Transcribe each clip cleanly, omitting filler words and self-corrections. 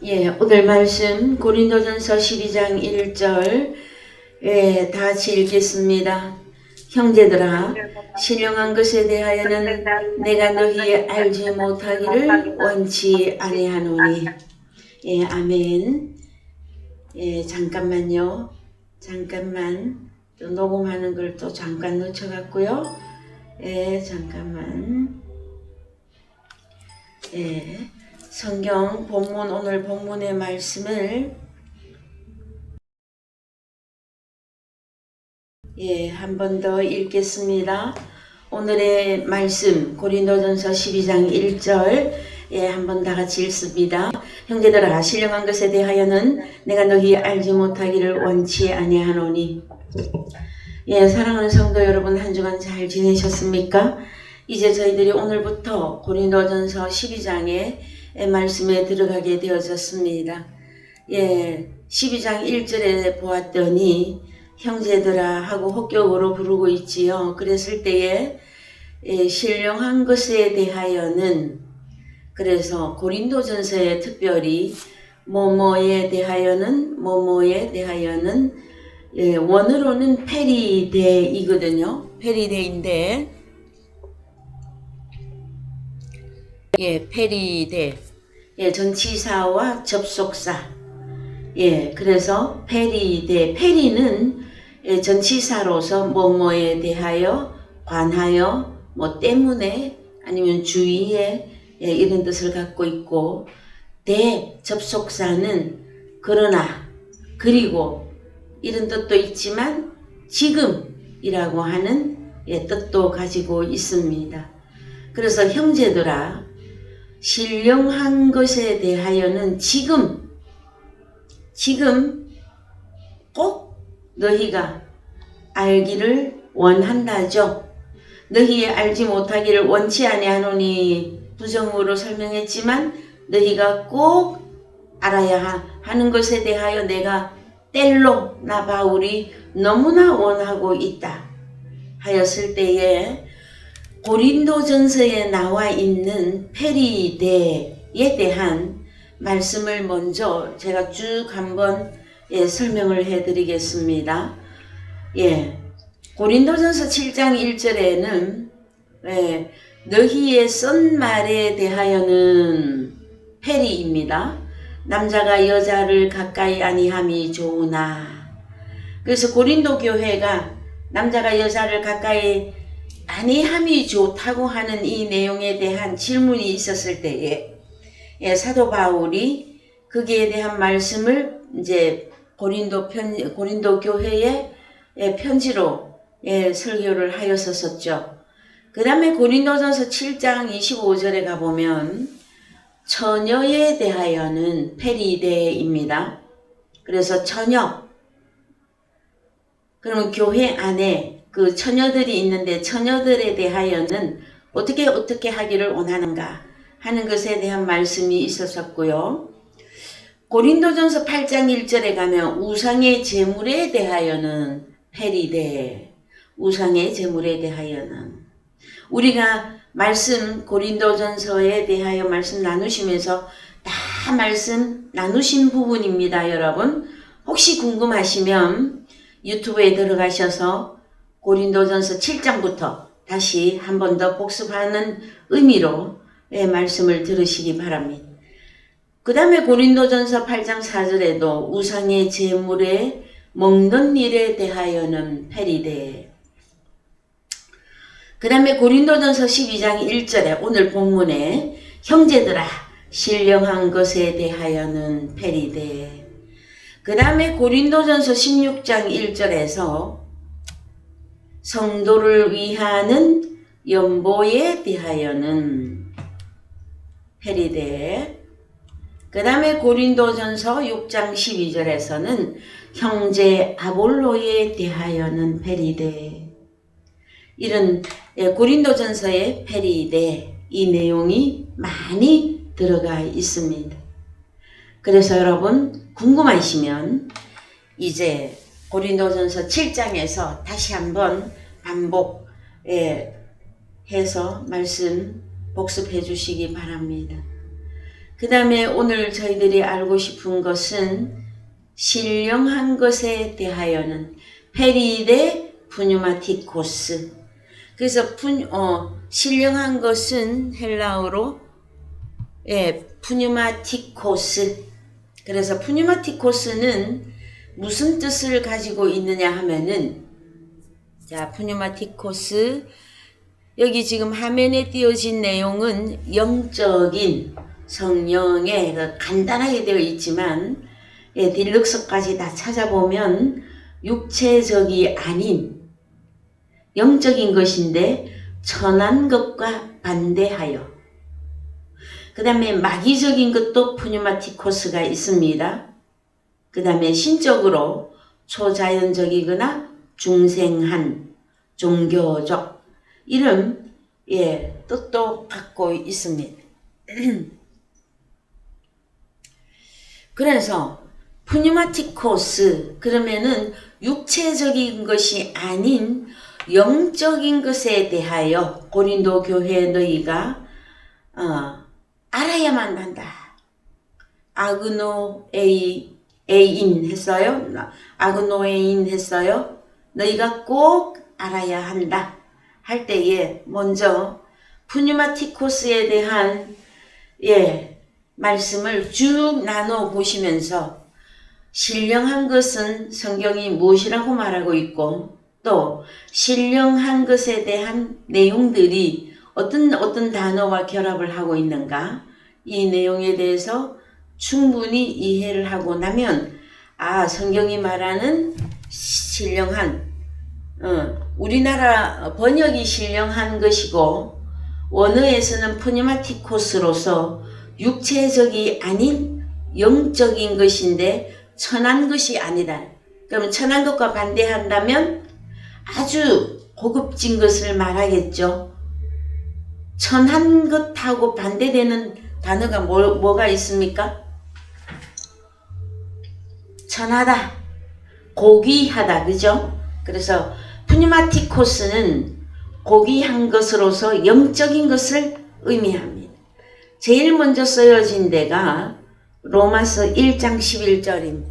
오늘 말씀 고린도전서 12장 1절 다 같이 읽겠습니다. 형제들아, 신령한 것에 대하여는 내가 너희 알지 못하기를 원치 아니하노니. 아멘. 잠깐만요. 잠깐만. 또 녹음하는 걸 또 잠깐 놓쳐갖고요. 잠깐만. 성경 본문, 오늘 본문의 말씀을 한 번 더 읽겠습니다. 오늘의 말씀 고린도전서 12장 1절 한번 다 같이 읽습니다. 형제들아, 신령한 것에 대하여는 내가 너희 알지 못하기를 원치 아니하노니. 사랑하는 성도 여러분, 한 주간 잘 지내셨습니까? 이제 저희들이 오늘부터 고린도전서 12장의 말씀에 들어가게 되어졌습니다. 12장 1절에 보았더니 형제들아 하고 혹격으로 부르고 있지요. 그랬을 때에 신령한 것에 대하여는, 그래서 고린도전서에 특별히 뭐뭐에 대하여는 원어로는 페리데이거든요. 페리데인데 페리데, 전치사와 접속사. 그래서 페리데, 페리는 전치사로서 뭐뭐에 대하여, 관하여, 뭐 때문에, 아니면 주위에 이런 뜻을 갖고 있고, 대, 접속사는 그러나, 그리고 이런 뜻도 있지만 지금이라고 하는 뜻도 가지고 있습니다. 그래서 형제들아, 신령한 것에 대하여는 지금 꼭 너희가 알기를 원한다죠. 너희 알지 못하기를 원치 아니하노니 부정으로 설명했지만 너희가 꼭 알아야 하는 것에 대하여 내가 뗄로 나 바울이 너무나 원하고 있다 하였을 때에 고린도전서에 나와 있는 페리데에 대한 말씀을 먼저 제가 쭉 한번 설명을 해드리겠습니다. 고린도전서 7장 1절에는 너희의 쓴 말에 대하여는 페리입니다. 남자가 여자를 가까이 아니함이 좋으나. 그래서 고린도 교회가 남자가 여자를 가까이 아니함이 좋다고 하는 이 내용에 대한 질문이 있었을 때에 사도 바울이 거기에 대한 말씀을 이제 고린도 교회에 편지로 설교를 하였었죠. 그 다음에 고린도전서 7장 25절에 가보면 처녀에 대하여는 페리데입니다. 그래서 처녀, 그러면 교회 안에 그 처녀들이 있는데 처녀들에 대하여는 어떻게 하기를 원하는가 하는 것에 대한 말씀이 있었었고요. 고린도전서 8장 1절에 가면 우상의 제물에 대하여는 페리데, 우상의 제물에 대하여는. 우리가 말씀 고린도전서에 대하여 말씀 나누시면서 다 말씀 나누신 부분입니다. 여러분 혹시 궁금하시면 유튜브에 들어가셔서 고린도전서 7장부터 다시 한 번 더 복습하는 의미로 말씀을 들으시기 바랍니다. 그 다음에 고린도전서 8장 4절에도 우상의 제물에 먹는 일에 대하여는 페리데. 그 다음에 고린도전서 12장 1절에 오늘 본문에 형제들아 신령한 것에 대하여는 페리데. 그 다음에 고린도전서 16장 1절에서 성도를 위하는 연보에 대하여는 페리데. 그 다음에 고린도전서 6장 12절에서는 형제 아볼로에 대하여는 페리데. 이런 고린도전서의 페리데, 이 내용이 많이 들어가 있습니다. 그래서 여러분 궁금하시면 이제 고린도전서 7장에서 다시 한번 반복해서 말씀 복습해 주시기 바랍니다. 그 다음에 오늘 저희들이 알고 싶은 것은 신령한 것에 대하여는 페리데 푸뉴마티코스. 그래서 신령한 것은 헬라어로 푸뉴마티코스. 그래서 푸뉴마티코스는 무슨 뜻을 가지고 있느냐 하면은, 자, 푸뉴마티코스, 여기 지금 화면에 띄어진 내용은 영적인 성령의 간단하게 되어 있지만, 딜럭스까지 다 찾아보면 육체적이 아닌 영적인 것인데 천한 것과 반대하여, 그 다음에 마귀적인 것도 푸뉴마티코스가 있습니다. 그 다음에 신적으로 초자연적이거나 중생한, 종교적 이런 뜻도 갖고 있습니다. 그래서 푸뉴마티코스 그러면은 육체적인 것이 아닌 영적인 것에 대하여 고린도 교회 너희가 알아야만 한다. 아그노에인 했어요. 아그노에인 했어요. 너희가 꼭 알아야 한다 할 때에 먼저 푸뉴마티코스에 대한 말씀을 쭉 나눠 보시면서 신령한 것은 성경이 무엇이라고 말하고 있고, 또 신령한 것에 대한 내용들이 어떤 단어와 결합을 하고 있는가, 이 내용에 대해서 충분히 이해를 하고 나면 성경이 말하는 신령한, 우리나라 번역이 신령한 것이고 원어에서는 푸뉴마티코스로서 육체적이 아닌 영적인 것인데 천한 것이 아니다. 그러면 천한 것과 반대한다면 아주 고급진 것을 말하겠죠. 천한 것하고 반대되는 단어가 뭐가 있습니까? 천하다, 고귀하다, 그죠? 그래서 푸뉴마티코스는 고귀한 것으로서 영적인 것을 의미합니다. 제일 먼저 쓰여진 데가 로마서 1장 11절입니다.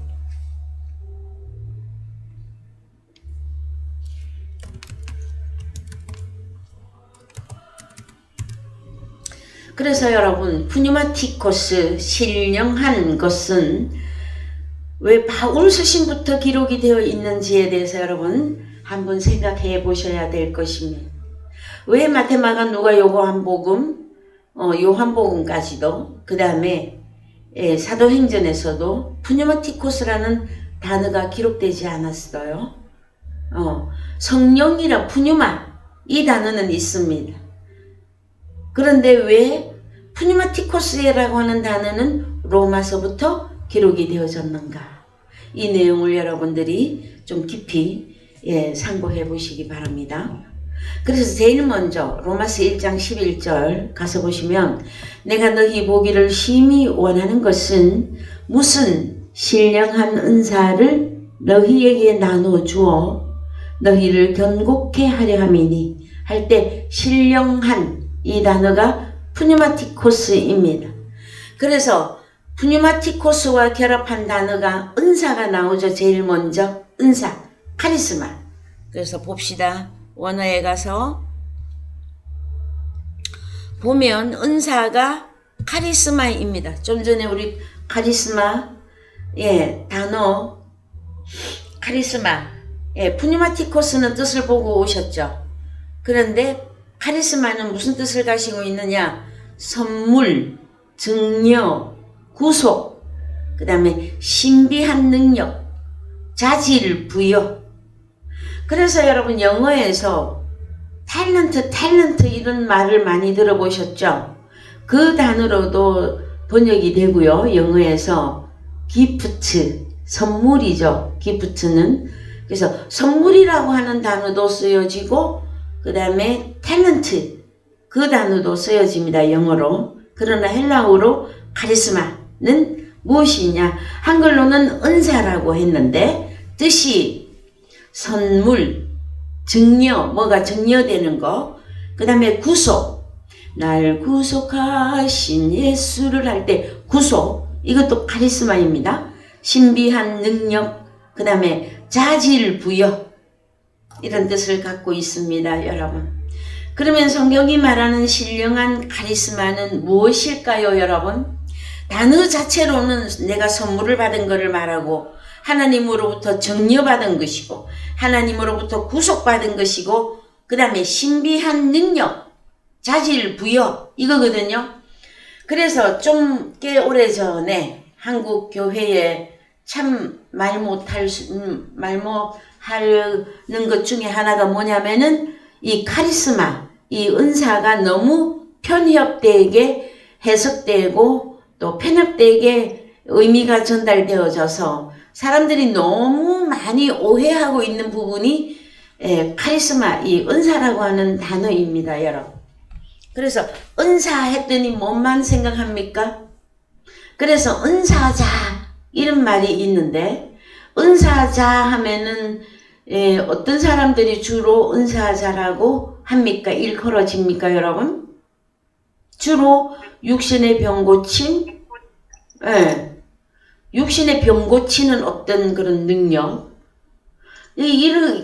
그래서 여러분, 푸뉴마티코스, 신령한 것은 왜 바울 서신부터 기록이 되어 있는지에 대해서 여러분 한번 생각해 보셔야 될 것입니다. 왜 마테마가, 누가, 요한복음, 요한복음까지도, 그 다음에 사도행전에서도 푸뉴마티코스라는 단어가 기록되지 않았어요. 성령이라 푸뉴마, 이 단어는 있습니다. 그런데 왜 푸뉴마티코스라고 하는 단어는 로마서부터 기록이 되어졌는가? 이 내용을 여러분들이 좀 깊이 상고해 보시기 바랍니다. 그래서 제일 먼저 로마서 1장 11절 가서 보시면, 내가 너희 보기를 심히 원하는 것은 무슨 신령한 은사를 너희에게 나눠 주어 너희를 견고케 하려 함이니, 할 때 신령한 이 단어가 푸뉴마티코스입니다. 그래서 푸뉴마티코스와 결합한 단어가 은사가 나오죠. 제일 먼저 은사, 카리스마. 그래서 봅시다. 원어에 가서 보면 은사가 카리스마입니다. 좀 전에 우리 카리스마 단어 카리스마, 푸뉴마티코스는 뜻을 보고 오셨죠. 그런데 카리스마는 무슨 뜻을 가지고 있느냐? 선물, 증여, 구속, 그 다음에 신비한 능력, 자질, 부여. 그래서 여러분 영어에서 탤런트 이런 말을 많이 들어보셨죠? 그 단어로도 번역이 되고요. 영어에서 기프트, 선물이죠. 기프트는. 그래서 선물이라고 하는 단어도 쓰여지고, 그 다음에 탤런트, 그 단어도 쓰여집니다. 영어로. 그러나 헬라어로 카리스마는 무엇이냐? 한글로는 은사라고 했는데 뜻이 선물, 증여, 뭐가 증여되는 거, 그 다음에 구속, 날 구속하신 예수를 할 때 구속, 이것도 카리스마입니다. 신비한 능력, 그 다음에 자질 부여, 이런 뜻을 갖고 있습니다, 여러분. 그러면 성경이 말하는 신령한 카리스마는 무엇일까요, 여러분? 단어 자체로는 내가 선물을 받은 것을 말하고 하나님으로부터 정려받은 것이고 하나님으로부터 구속받은 것이고 그 다음에 신비한 능력, 자질 부여, 이거거든요. 그래서 좀 꽤 오래전에 한국 교회에 참 말 못하는 것 중에 하나가 뭐냐면은 이 카리스마, 이 은사가 너무 편협되게 해석되고 또 편협되게 의미가 전달되어져서 사람들이 너무 많이 오해하고 있는 부분이 카리스마, 이 은사라고 하는 단어입니다, 여러분. 그래서 은사 했더니 뭐만 생각합니까? 그래서 은사자 이런 말이 있는데 은사자 하면은 어떤 사람들이 주로 은사자라고 합니까? 일컬어집니까, 여러분? 주로 육신의 병 고침, 육신의 병 고치는 어떤 그런 능력,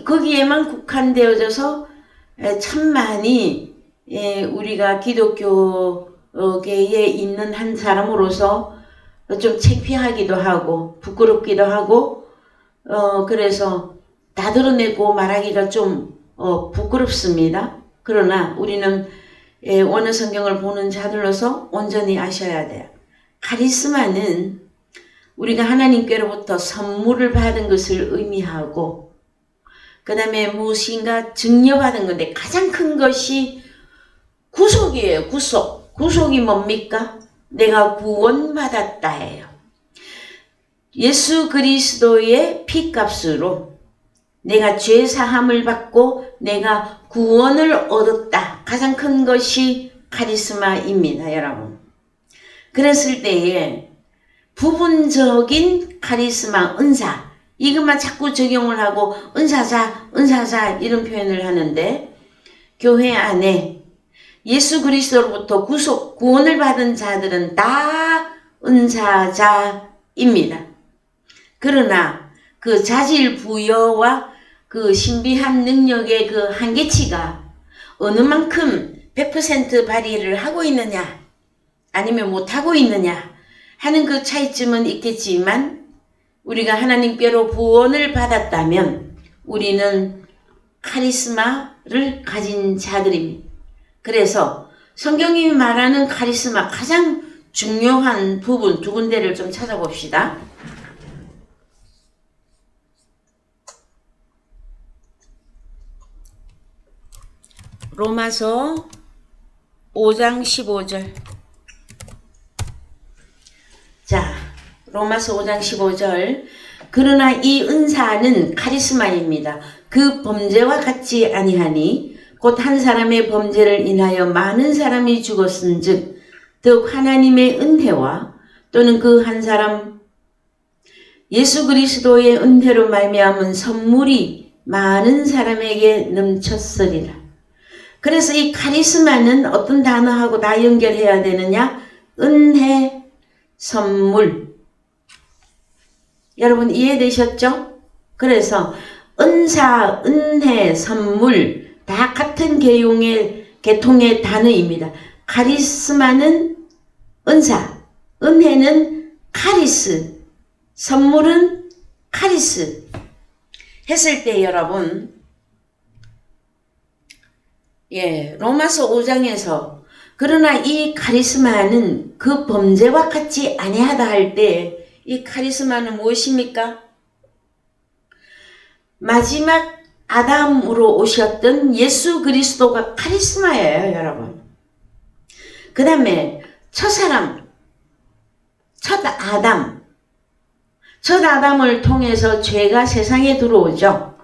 거기에만 국한되어져서 참 많이 우리가 기독교계에 있는 한 사람으로서 좀 창피하기도 하고 부끄럽기도 하고 그래서 다 드러내고 말하기가 좀 부끄럽습니다. 그러나 우리는 원어 성경을 보는 자들로서 온전히 아셔야 돼요. 카리스마는 우리가 하나님께로부터 선물을 받은 것을 의미하고 그 다음에 무엇인가 증여받은 건데 가장 큰 것이 구속이에요. 구속. 구속이 뭡니까? 내가 구원받았다예요. 예수 그리스도의 피값으로 내가 죄사함을 받고 내가 구원을 얻었다. 가장 큰 것이 카리스마입니다, 여러분. 그랬을 때에 부분적인 카리스마, 은사, 이것만 자꾸 적용을 하고 은사자 이런 표현을 하는데 교회 안에 예수 그리스도로부터 구원을 받은 자들은 다 은사자입니다. 그러나 그 자질 부여와 그 신비한 능력의 그 한계치가 어느 만큼 100% 발휘를 하고 있느냐 아니면 못하고 있느냐 하는 그 차이점은 있겠지만 우리가 하나님께로 구원을 받았다면 우리는 카리스마를 가진 자들입니다. 그래서 성경이 말하는 카리스마 가장 중요한 부분 두 군데를 좀 찾아봅시다. 로마서 5장 15절. 자, 로마서 5장 15절. 그러나 이 은사는 카리스마입니다. 그 범죄와 같지 아니하니 곧 한 사람의 범죄를 인하여 많은 사람이 죽었은즉 더욱 하나님의 은혜와 또는 그 한 사람 예수 그리스도의 은혜로 말미암은 선물이 많은 사람에게 넘쳤으리라. 그래서 이 카리스마는 어떤 단어하고 다 연결해야 되느냐? 은혜, 선물. 여러분 이해되셨죠? 그래서 은사, 은혜, 선물 다 같은 계통의 단어입니다. 카리스마는 은사, 은혜는 카리스, 선물은 카리스 했을 때 여러분 로마서 5장에서 그러나 이 카리스마는 그 범죄와 같이 아니하다 할 때 이 카리스마는 무엇입니까? 마지막 아담으로 오셨던 예수 그리스도가 카리스마예요, 여러분. 그 다음에 첫 아담을 통해서 죄가 세상에 들어오죠.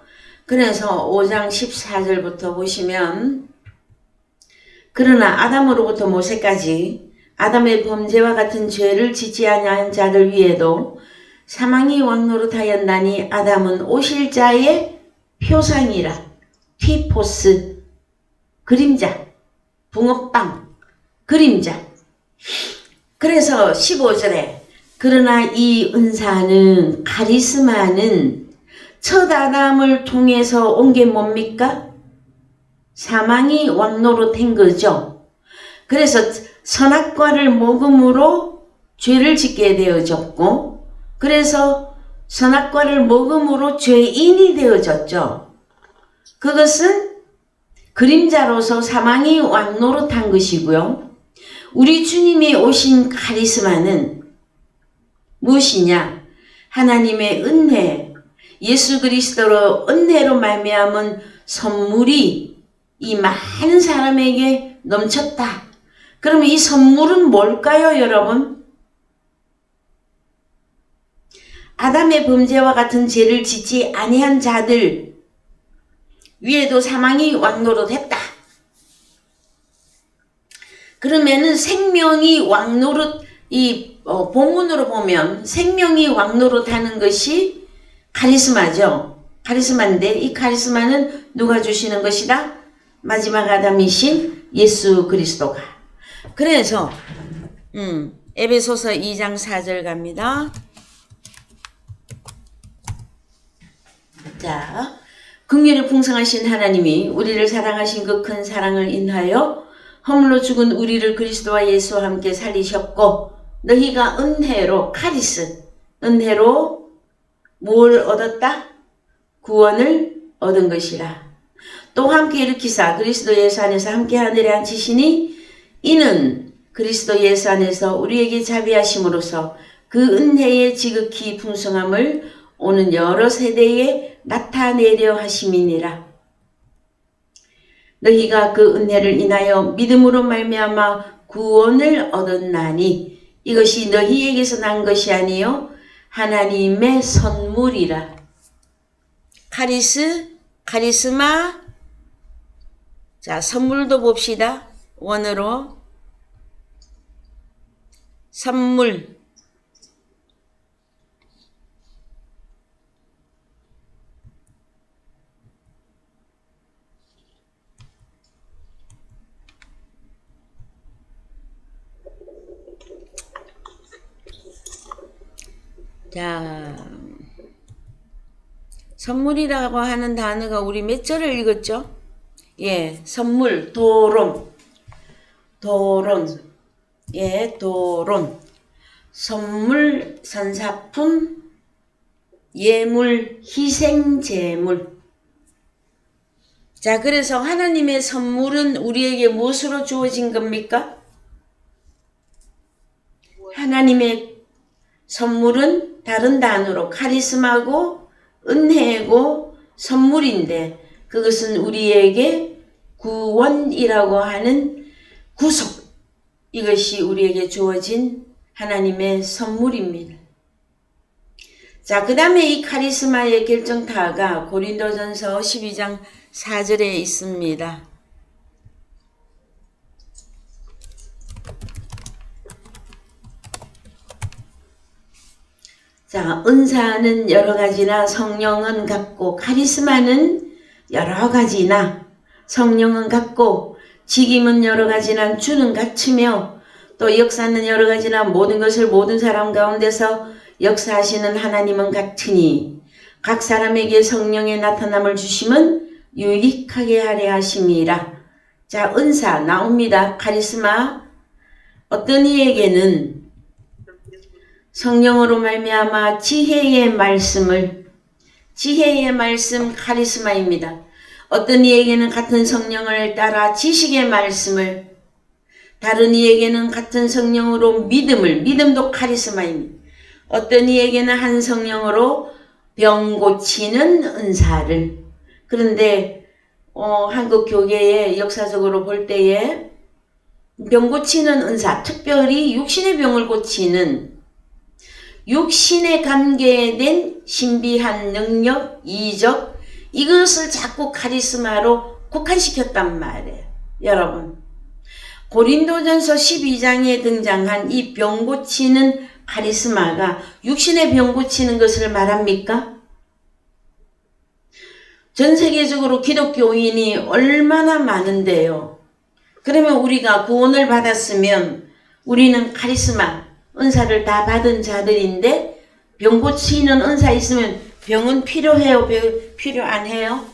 그래서 5장 14절부터 보시면 그러나 아담으로부터 모세까지 아담의 범죄와 같은 죄를 짓지 아니한 자들 위에도 사망이 왕노릇하였나니 아담은 오실 자의 표상이라. 티포스, 그림자, 붕어빵, 그림자. 그래서 15절에 그러나 이 은사는 카리스마는 첫 아담을 통해서 온 게 뭡니까? 사망이 왕노릇한 거죠. 그래서 선악과를 먹음으로 죄를 짓게 되어졌고, 그래서 선악과를 먹음으로 죄인이 되어졌죠. 그것은 그림자로서 사망이 왕노릇한 것이고요. 우리 주님이 오신 카리스마는 무엇이냐? 하나님의 은혜, 예수 그리스도로 은혜로 말미암은 선물이 이 많은 사람에게 넘쳤다. 그러면 이 선물은 뭘까요, 여러분? 아담의 범죄와 같은 죄를 짓지 아니한 자들 위에도 사망이 왕노릇했다. 그러면은 생명이 왕노릇, 본문으로 보면 생명이 왕노릇하는 것이 카리스마죠. 카리스마인데 이 카리스마는 누가 주시는 것이다? 마지막 아담이신 예수 그리스도가. 그래서 에베소서 2장 4절 갑니다. 자, 긍휼이 풍성하신 하나님이 우리를 사랑하신 그 큰 사랑을 인하여 허물로 죽은 우리를 그리스도와 예수와 함께 살리셨고, 너희가 은혜로, 카리스, 은혜로 뭘 얻었다? 구원을 얻은 것이라. 또 함께 일으키사 그리스도 예수 안에서 함께 하늘에 앉히시니 이는 그리스도 예수 안에서 우리에게 자비하심으로써 그 은혜의 지극히 풍성함을 오는 여러 세대에 나타내려 하심이니라. 너희가 그 은혜를 인하여 믿음으로 말미암아 구원을 얻었나니 이것이 너희에게서 난 것이 아니요 하나님의 선물이라. 카리스마. 자, 선물도 봅시다. 원어로 선물. 자, 선물이라고 하는 단어가 우리 몇 절을 읽었죠? 예, 선물, 도론. 예, 도론. 선물, 선사품, 예물, 희생제물. 자, 그래서 하나님의 선물은 우리에게 무엇으로 주어진 겁니까? 하나님의 선물은 다른 단어로 카리스마고 은혜고 선물인데 그것은 우리에게 구원이라고 하는 구속, 이것이 우리에게 주어진 하나님의 선물입니다. 자, 그 다음에 이 카리스마의 결정타가 고린도전서 12장 4절에 있습니다. 자, 은사는 여러 가지나 성령은 같고, 카리스마는 여러 가지나 성령은 같고, 직임은 여러 가지나 주는 같으며, 또 역사는 여러 가지나 모든 것을 모든 사람 가운데서 역사하시는 하나님은 같으니, 각 사람에게 성령의 나타남을 주심은 유익하게 하려 하심이라. 자, 은사 나옵니다. 카리스마. 어떤 이에게는 성령으로 말미암아 지혜의 말씀 카리스마입니다. 어떤 이에게는 같은 성령을 따라 지식의 말씀을, 다른 이에게는 같은 성령으로 믿음도 카리스마입니다. 어떤 이에게는 한 성령으로 병 고치는 은사를. 그런데 한국 교계에 역사적으로 볼 때에 병 고치는 은사, 특별히 육신의 병을 고치는, 육신에 관계된 신비한 능력, 이적, 이것을 자꾸 카리스마로 국한시켰단 말이에요. 여러분, 고린도전서 12장에 등장한 이 병 고치는 카리스마가 육신의 병 고치는 것을 말합니까? 전 세계적으로 기독교인이 얼마나 많은데요. 그러면 우리가 구원을 받았으면 우리는 카리스마, 은사를 다 받은 자들인데 병 고치는 은사 있으면 병은 필요해요? 필요 안 해요?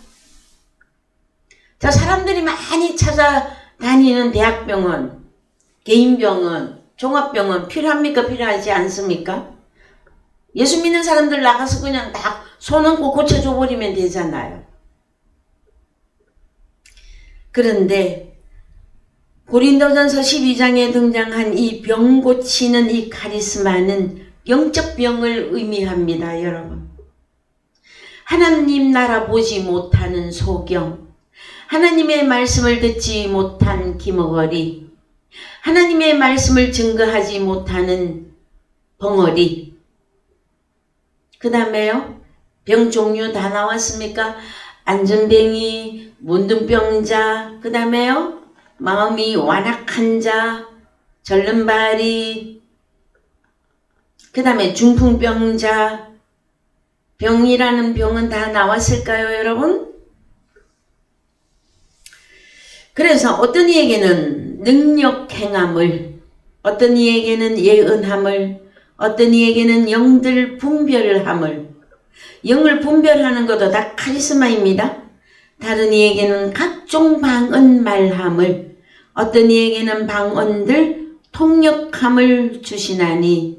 자, 사람들이 많이 찾아다니는 대학병원, 개인병원, 종합병원 필요합니까? 필요하지 않습니까? 예수 믿는 사람들 나가서 그냥 다 손 얹고 고쳐줘 버리면 되잖아요. 그런데 고린도전서 12장에 등장한 이 병 고치는 이 카리스마는 영적 병을 의미합니다, 여러분. 하나님 나라 보지 못하는 소경, 하나님의 말씀을 듣지 못한 기머거리, 하나님의 말씀을 증거하지 못하는 벙어리, 그 다음에요, 병 종류 다 나왔습니까? 안전병이, 문둥병자, 그 다음에요, 마음이 완악한 자, 절름발이, 그 다음에 중풍병자, 병이라는 병은 다 나왔을까요, 여러분? 그래서 어떤 이에게는 능력 행함을, 어떤 이에게는 예언함을, 어떤 이에게는 영들 분별함을, 영을 분별하는 것도 다 카리스마입니다. 다른 이에게는 각종 방언 말함을, 어떤 이에게는 방언들 통역함을 주시나니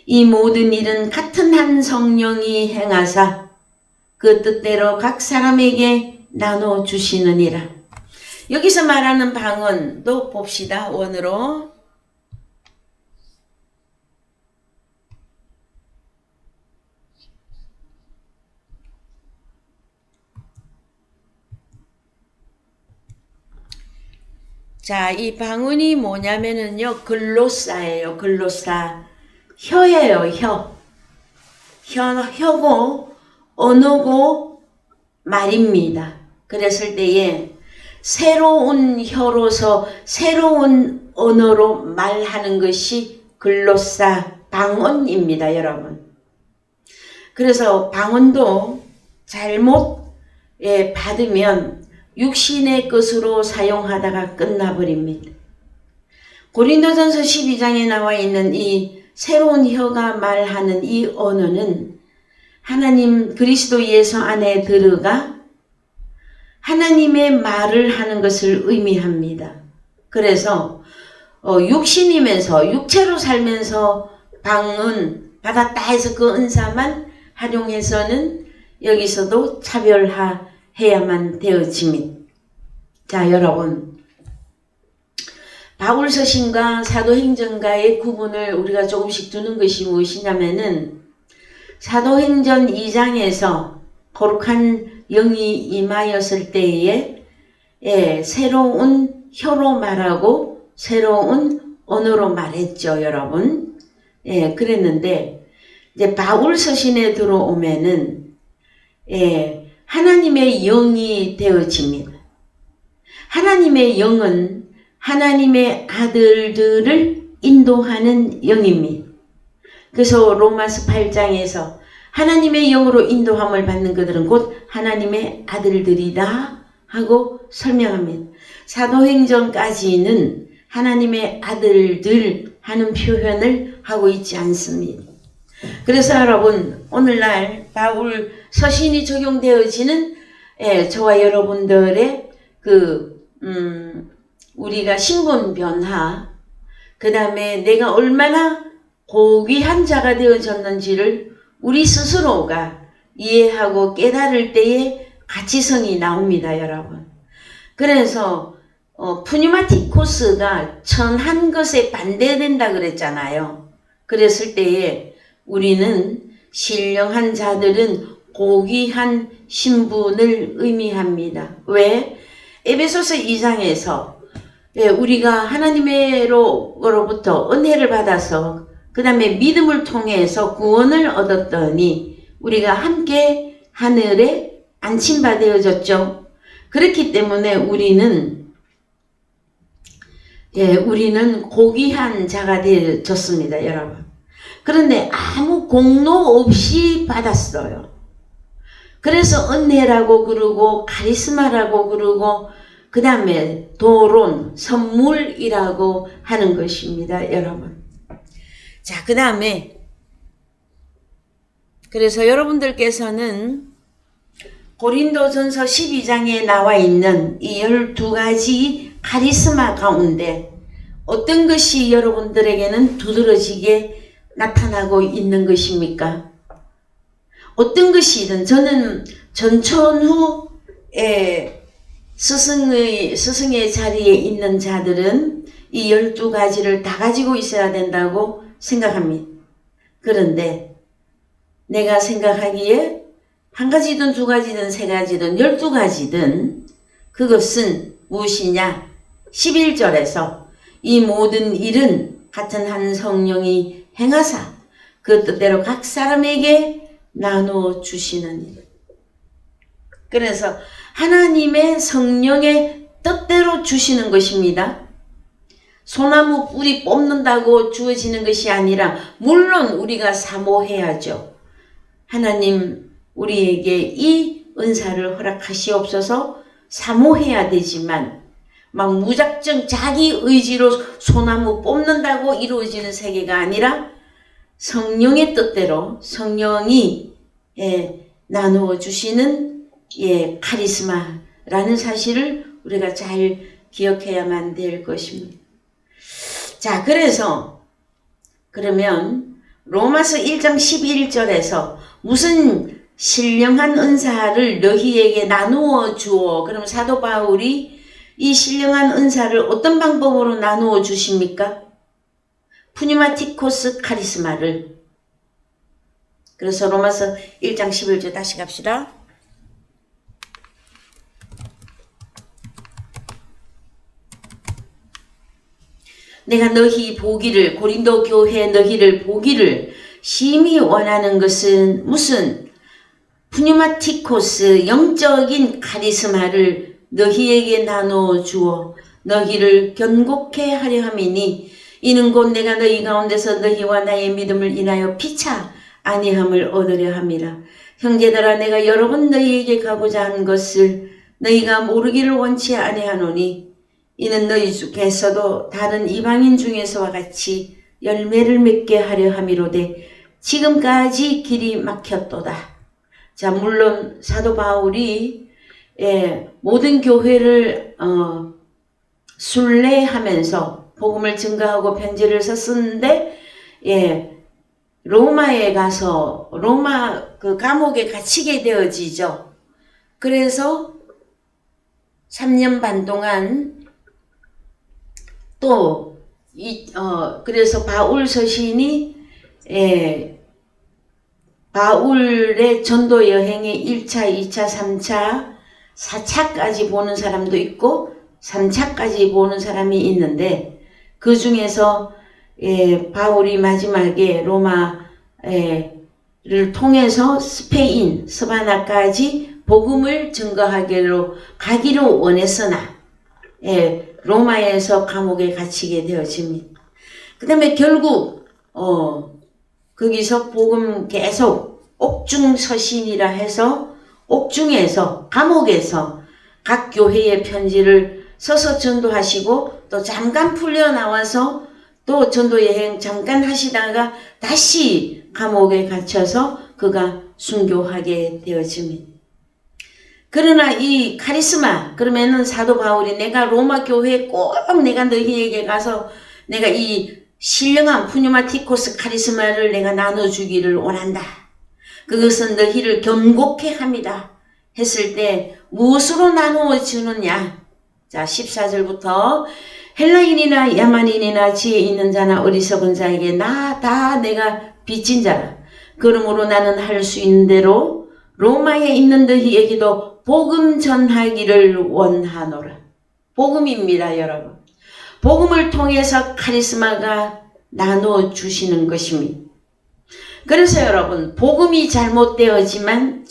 이 모든 일은 같은 한 성령이 행하사 그 뜻대로 각 사람에게 나눠 주시느니라. 여기서 말하는 방언도 봅시다. 원으로. 자, 이 방언이 뭐냐면은요, 글로사예요. 글로사. 혀예요, 혀. 혀고, 언어고, 말입니다. 그랬을 때에 새로운 혀로서 새로운 언어로 말하는 것이 글로사, 방언입니다, 여러분. 그래서 방언도 잘못 받으면 육신의 것으로 사용하다가 끝나버립니다. 고린도전서 12장에 나와 있는 이 새로운 혀가 말하는 이 언어는 하나님 그리스도 예수 안에 들어가 하나님의 말을 하는 것을 의미합니다. 그래서 육신이면서 육체로 살면서 방언 받았다 해서 그 은사만 활용해서는 여기서도 차별화해야만 되어집니다. 자, 여러분, 바울 서신과 사도행전과의 구분을 우리가 조금씩 두는 것이 무엇이냐면은 사도행전 2장에서 거룩한 영이 임하였을 때에 새로운 혀로 말하고 새로운 언어로 말했죠, 여러분. 그랬는데 이제 바울 서신에 들어오면은 하나님의 영이 되어집니다. 하나님의 영은 하나님의 아들들을 인도하는 영입니다. 그래서 로마서 8장에서 하나님의 영으로 인도함을 받는 그들은 곧 하나님의 아들들이다 하고 설명합니다. 사도행전까지는 하나님의 아들들 하는 표현을 하고 있지 않습니다. 그래서 여러분, 오늘날 바울 서신이 적용되어지는 저와 여러분들의 우리가 신분 변화, 그 다음에 내가 얼마나 고귀한 자가 되어졌는지를 우리 스스로가 이해하고 깨달을 때에 가치성이 나옵니다, 여러분. 그래서 푸뉴마티코스가 천한 것에 반대된다 그랬잖아요. 그랬을 때에 우리는 신령한 자들은 고귀한 신분을 의미합니다. 왜? 에베소서 2장에서 우리가 하나님으로부터 은혜를 받아서 그 다음에 믿음을 통해서 구원을 얻었더니 우리가 함께 하늘에 안침받아졌죠. 그렇기 때문에 우리는 고귀한 자가 되어졌습니다, 여러분. 그런데 아무 공로 없이 받았어요. 그래서 은혜라고 그러고 카리스마라고 그러고 그 다음에 도론, 선물이라고 하는 것입니다, 여러분. 자, 그 다음에 그래서 여러분들께서는 고린도전서 12장에 나와 있는 이 12가지 카리스마 가운데 어떤 것이 여러분들에게는 두드러지게 나타나고 있는 것입니까? 어떤 것이든 저는 전천후에 스승의 자리에 있는 자들은 이 12가지를 다 가지고 있어야 된다고 생각합니다. 그런데 내가 생각하기에 한 가지든 두 가지든 세 가지든 12가지든 그것은 무엇이냐? 11절에서 이 모든 일은 같은 한 성령이 행하사 그 뜻대로 각 사람에게 나누어 주시는 일. 그래서 하나님의 성령의 뜻대로 주시는 것입니다. 소나무 뿌리 뽑는다고 주어지는 것이 아니라 물론 우리가 사모해야죠. 하나님 우리에게 이 은사를 허락하시옵소서 사모해야 되지만 막 무작정 자기 의지로 소나무 뽑는다고 이루어지는 세계가 아니라 성령의 뜻대로 성령이 나누어 주시는 카리스마라는 사실을 우리가 잘 기억해야만 될 것입니다. 자, 그러면 로마서 1장 11절에서 무슨 신령한 은사를 너희에게 나누어 주어. 그럼 사도 바울이 이 신령한 은사를 어떤 방법으로 나누어 주십니까? 푸니마티코스 카리스마를. 그래서 로마서 1장 11절 다시 갑시다. 내가 너희 보기를, 고린도 교회 너희를 보기를 심히 원하는 것은 무슨 푸니마티코스 영적인 카리스마를 너희에게 나누어 주어 너희를 견고케 하려 함이니 이는 곧 내가 너희 가운데서 너희와 나의 믿음을 인하여 피차 아니함을 얻으려 함이라. 형제들아, 내가 여러 번 너희에게 가고자 한 것을 너희가 모르기를 원치 아니하노니 이는 너희 중에서도 다른 이방인 중에서와 같이 열매를 맺게 하려 함이로되 지금까지 길이 막혔도다. 자, 물론 사도 바울이 모든 교회를 순례하면서 복음을 증거하고 편지를 썼는데 로마에 가서 로마 그 감옥에 갇히게 되어지죠. 그래서 3년 반 동안 또 그래서 바울 서신이 바울의 전도 여행의 1차, 2차, 3차, 4차까지 보는 사람도 있고 3차까지 보는 사람이 있는데 그 중에서 바울이 마지막에 로마를 통해서 스페인, 스바나까지 복음을 증거하기로 가기로 원했으나 로마에서 감옥에 갇히게 되어집니다. 그 다음에 결국 거기서 복음 계속 옥중서신이라 해서 옥중에서 감옥에서 각 교회의 편지를 써서 전도하시고 또 잠깐 풀려 나와서 또 전도 여행 잠깐 하시다가 다시 감옥에 갇혀서 그가 순교하게 되어집니다. 그러나 이 카리스마, 그러면은 사도 바울이 내가 로마 교회에 꼭 내가 너희에게 가서 내가 이 신령한 푸니마티코스 카리스마를 내가 나눠주기를 원한다. 그것은 너희를 견고케 합니다. 했을 때 무엇으로 나누어 주느냐? 자, 14절부터 헬라인이나 야만인이나 지혜 있는 자나 어리석은 자에게 다 내가 빚진 자라. 그러므로 나는 할 수 있는 대로 로마에 있는 너희에게도 복음 전하기를 원하노라. 복음입니다, 여러분. 복음을 통해서 카리스마가 나누어 주시는 것입니다. 그래서 여러분, 복음이 잘못되어지면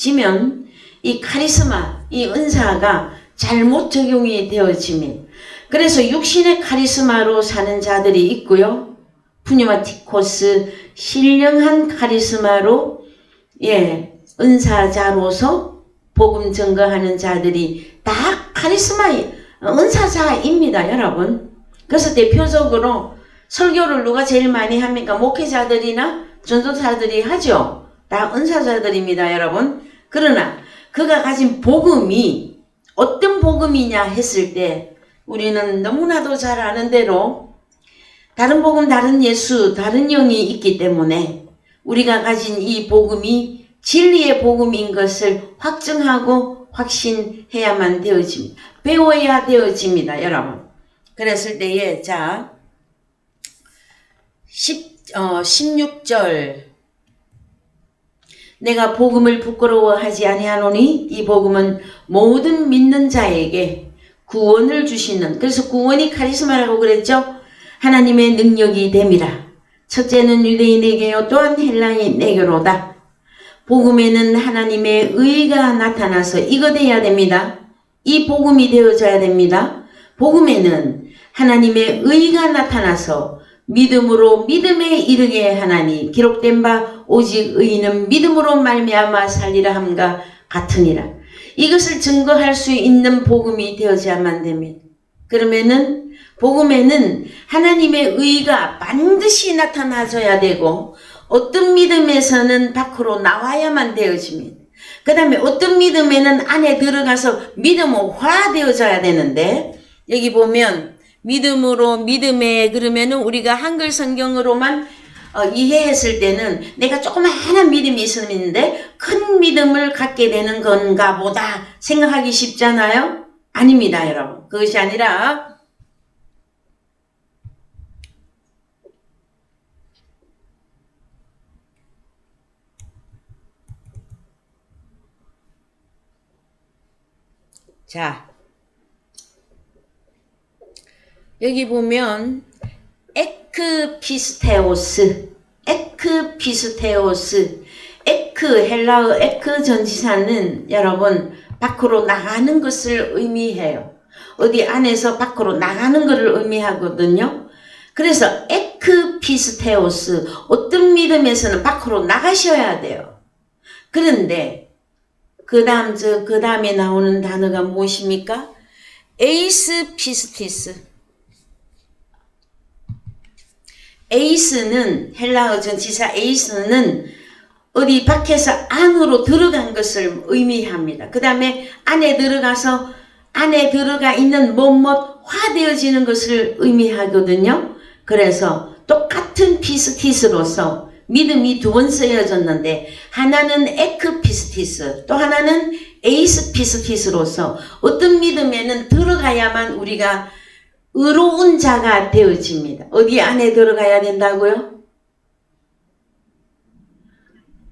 이 카리스마, 이 은사가 잘못 적용이 되어지면 그래서 육신의 카리스마로 사는 자들이 있고요. 푸니마티코스 신령한 카리스마로 은사자로서 복음 증거하는 자들이 다 카리스마 은사자입니다, 여러분. 그래서 대표적으로 설교를 누가 제일 많이 합니까? 목회자들이나 전도사들이 하죠. 다 은사자들입니다, 여러분. 그러나 그가 가진 복음이 어떤 복음이냐 했을 때 우리는 너무나도 잘 아는 대로 다른 복음, 다른 예수, 다른 영이 있기 때문에 우리가 가진 이 복음이 진리의 복음인 것을 확증하고 확신해야만 되어집니다. 배워야 되어집니다, 여러분. 그랬을 때에, 자, 16절. 내가 복음을 부끄러워하지 아니하노니 이 복음은 모든 믿는 자에게 구원을 주시는, 그래서 구원이 카리스마라고 그랬죠? 하나님의 능력이 됨이라. 첫째는 유대인에게요 또한 헬라인에게로다. 복음에는 하나님의 의가 나타나서 이거 돼야 됩니다. 이 복음이 되어져야 됩니다. 복음에는 하나님의 의가 나타나서 믿음으로 믿음에 이르게 하나니 기록된 바 오직 의인은 믿음으로 말미암아 살리라 함과 같으니라. 이것을 증거할 수 있는 복음이 되어져야만 됩니다. 그러면은 복음에는 하나님의 의가 반드시 나타나줘야 되고 어떤 믿음에서는 밖으로 나와야만 되어집니다. 그 다음에 어떤 믿음에는 안에 들어가서 믿음화 되어져야 되는데 여기 보면 믿음으로 믿음에 그러면은 우리가 한글 성경으로만 이해했을 때는 내가 조그마한 믿음이 있었는데 큰 믿음을 갖게 되는 건가 보다 생각하기 쉽잖아요. 아닙니다, 여러분. 그것이 아니라 자, 여기 보면 에크피스테오스, 헬라어 에크 전치사는 여러분 밖으로 나가는 것을 의미해요. 어디 안에서 밖으로 나가는 것을 의미하거든요. 그래서 에크피스테오스, 어떤 믿음에서는 밖으로 나가셔야 돼요. 그런데 그 다음에 나오는 단어가 무엇입니까? 에이스 피스티스. 에이스는 헬라어 전치사 에이스는 어디 밖에서 안으로 들어간 것을 의미합니다. 그 다음에 안에 들어가 있는 화되어지는 것을 의미하거든요. 그래서 똑같은 피스티스로서 믿음이 두 번 쓰여졌는데 하나는 에크피스티스 또 하나는 에이스 피스티스로서 어떤 믿음에는 들어가야만 우리가 의로운 자가 되어집니다. 어디 안에 들어가야 된다고요?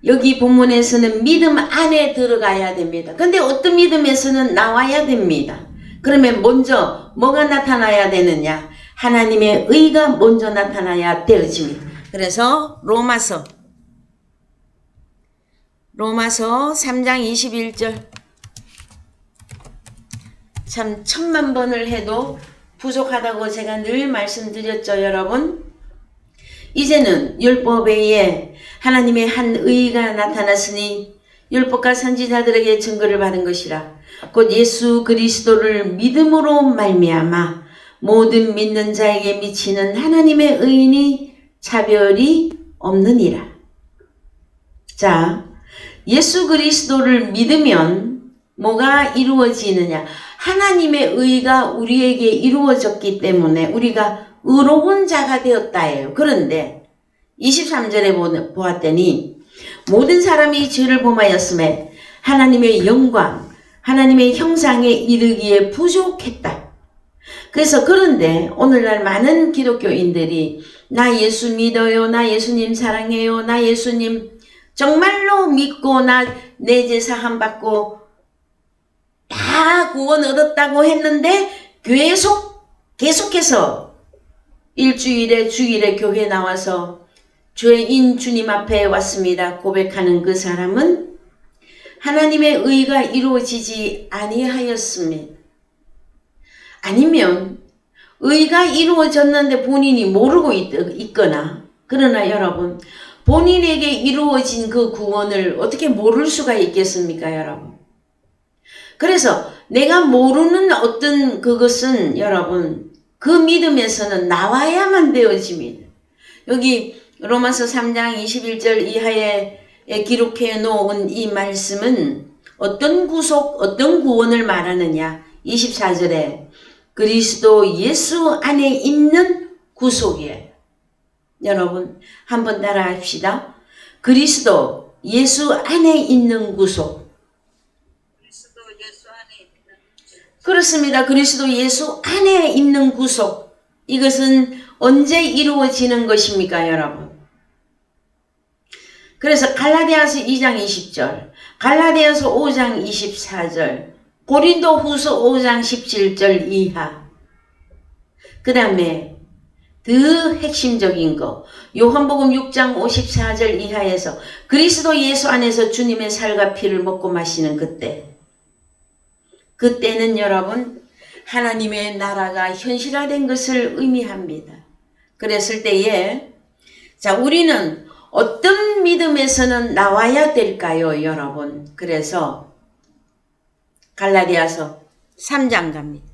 여기 본문에서는 믿음 안에 들어가야 됩니다. 근데 어떤 믿음에서는 나와야 됩니다. 그러면 먼저 뭐가 나타나야 되느냐? 하나님의 의가 먼저 나타나야 되어집니다. 그래서 로마서 3장 21절 참 1000만 번을 해도 부족하다고 제가 늘 말씀드렸죠, 여러분. 이제는 율법 외에 하나님의 한 의가 나타났으니 율법과 선지자들에게 증거를 받은 것이라. 곧 예수 그리스도를 믿음으로 말미암아 모든 믿는 자에게 미치는 하나님의 의인이 차별이 없느니라. 자, 예수 그리스도를 믿으면 뭐가 이루어지느냐? 하나님의 의가 우리에게 이루어졌기 때문에 우리가 의로운 자가 되었다예요. 그런데 23절에 보았더니 모든 사람이 죄를 범하였음에 하나님의 영광, 하나님의 형상에 이르기에 부족했다. 그래서 그런데 오늘날 많은 기독교인들이 나 예수 믿어요, 나 예수님 사랑해요, 나 예수님 정말로 믿고 내 죄 사함 받고 다 구원 얻었다고 했는데 계속해서 일주일에 주일에 교회 나와서 죄인 주님 앞에 왔습니다 고백하는 그 사람은 하나님의 의가 이루어지지 아니하였습니다. 아니면 의가 이루어졌는데 본인이 모르고 있거나, 그러나 여러분 본인에게 이루어진 그 구원을 어떻게 모를 수가 있겠습니까, 여러분? 그래서 내가 모르는 어떤 그것은 여러분 그 믿음에서는 나와야만 되어집니다. 여기 로마서 3장 21절 이하에 기록해 놓은 이 말씀은 어떤 구속, 어떤 구원을 말하느냐. 24절에 그리스도 예수 안에 있는 구속이에요. 여러분 한번 따라 합시다. 그리스도 예수 안에 있는 구속. 그렇습니다. 그리스도 예수 안에 있는 구속. 이것은 언제 이루어지는 것입니까, 여러분? 그래서 갈라디아서 2장 20절, 갈라디아서 5장 24절, 고린도 후서 5장 17절 이하. 그 다음에 더 핵심적인 거, 요한복음 6장 54절 이하에서 그리스도 예수 안에서 주님의 살과 피를 먹고 마시는 그때는 여러분 하나님의 나라가 현실화된 것을 의미합니다. 그랬을 때에 자, 우리는 어떤 믿음에서는 나와야 될까요, 여러분? 그래서 갈라디아서 3장 갑니다.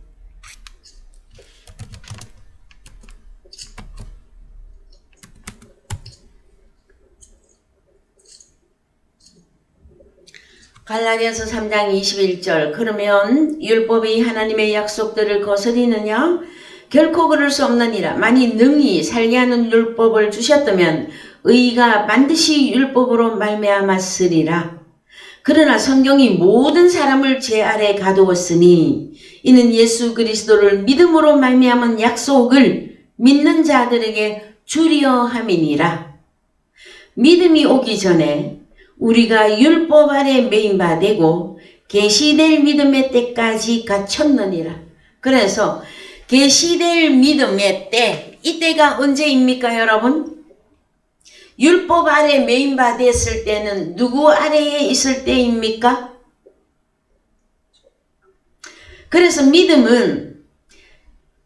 갈라디아서 3장 21절. 그러면 율법이 하나님의 약속들을 거스리느냐? 결코 그럴 수 없느니라. 만일 능히 살게 하는 율법을 주셨다면 의가 반드시 율법으로 말미암았으리라. 그러나 성경이 모든 사람을 죄 아래 가두었으니 이는 예수 그리스도를 믿음으로 말미암은 약속을 믿는 자들에게 주려 함이니라. 믿음이 오기 전에 우리가 율법 아래 매인바 되고 계시될 믿음의 때까지 갇혔느니라. 그래서 계시될 믿음의 때, 이때가 언제입니까, 여러분? 율법 아래 매인바 됐을 때는 누구 아래에 있을 때입니까? 그래서 믿음은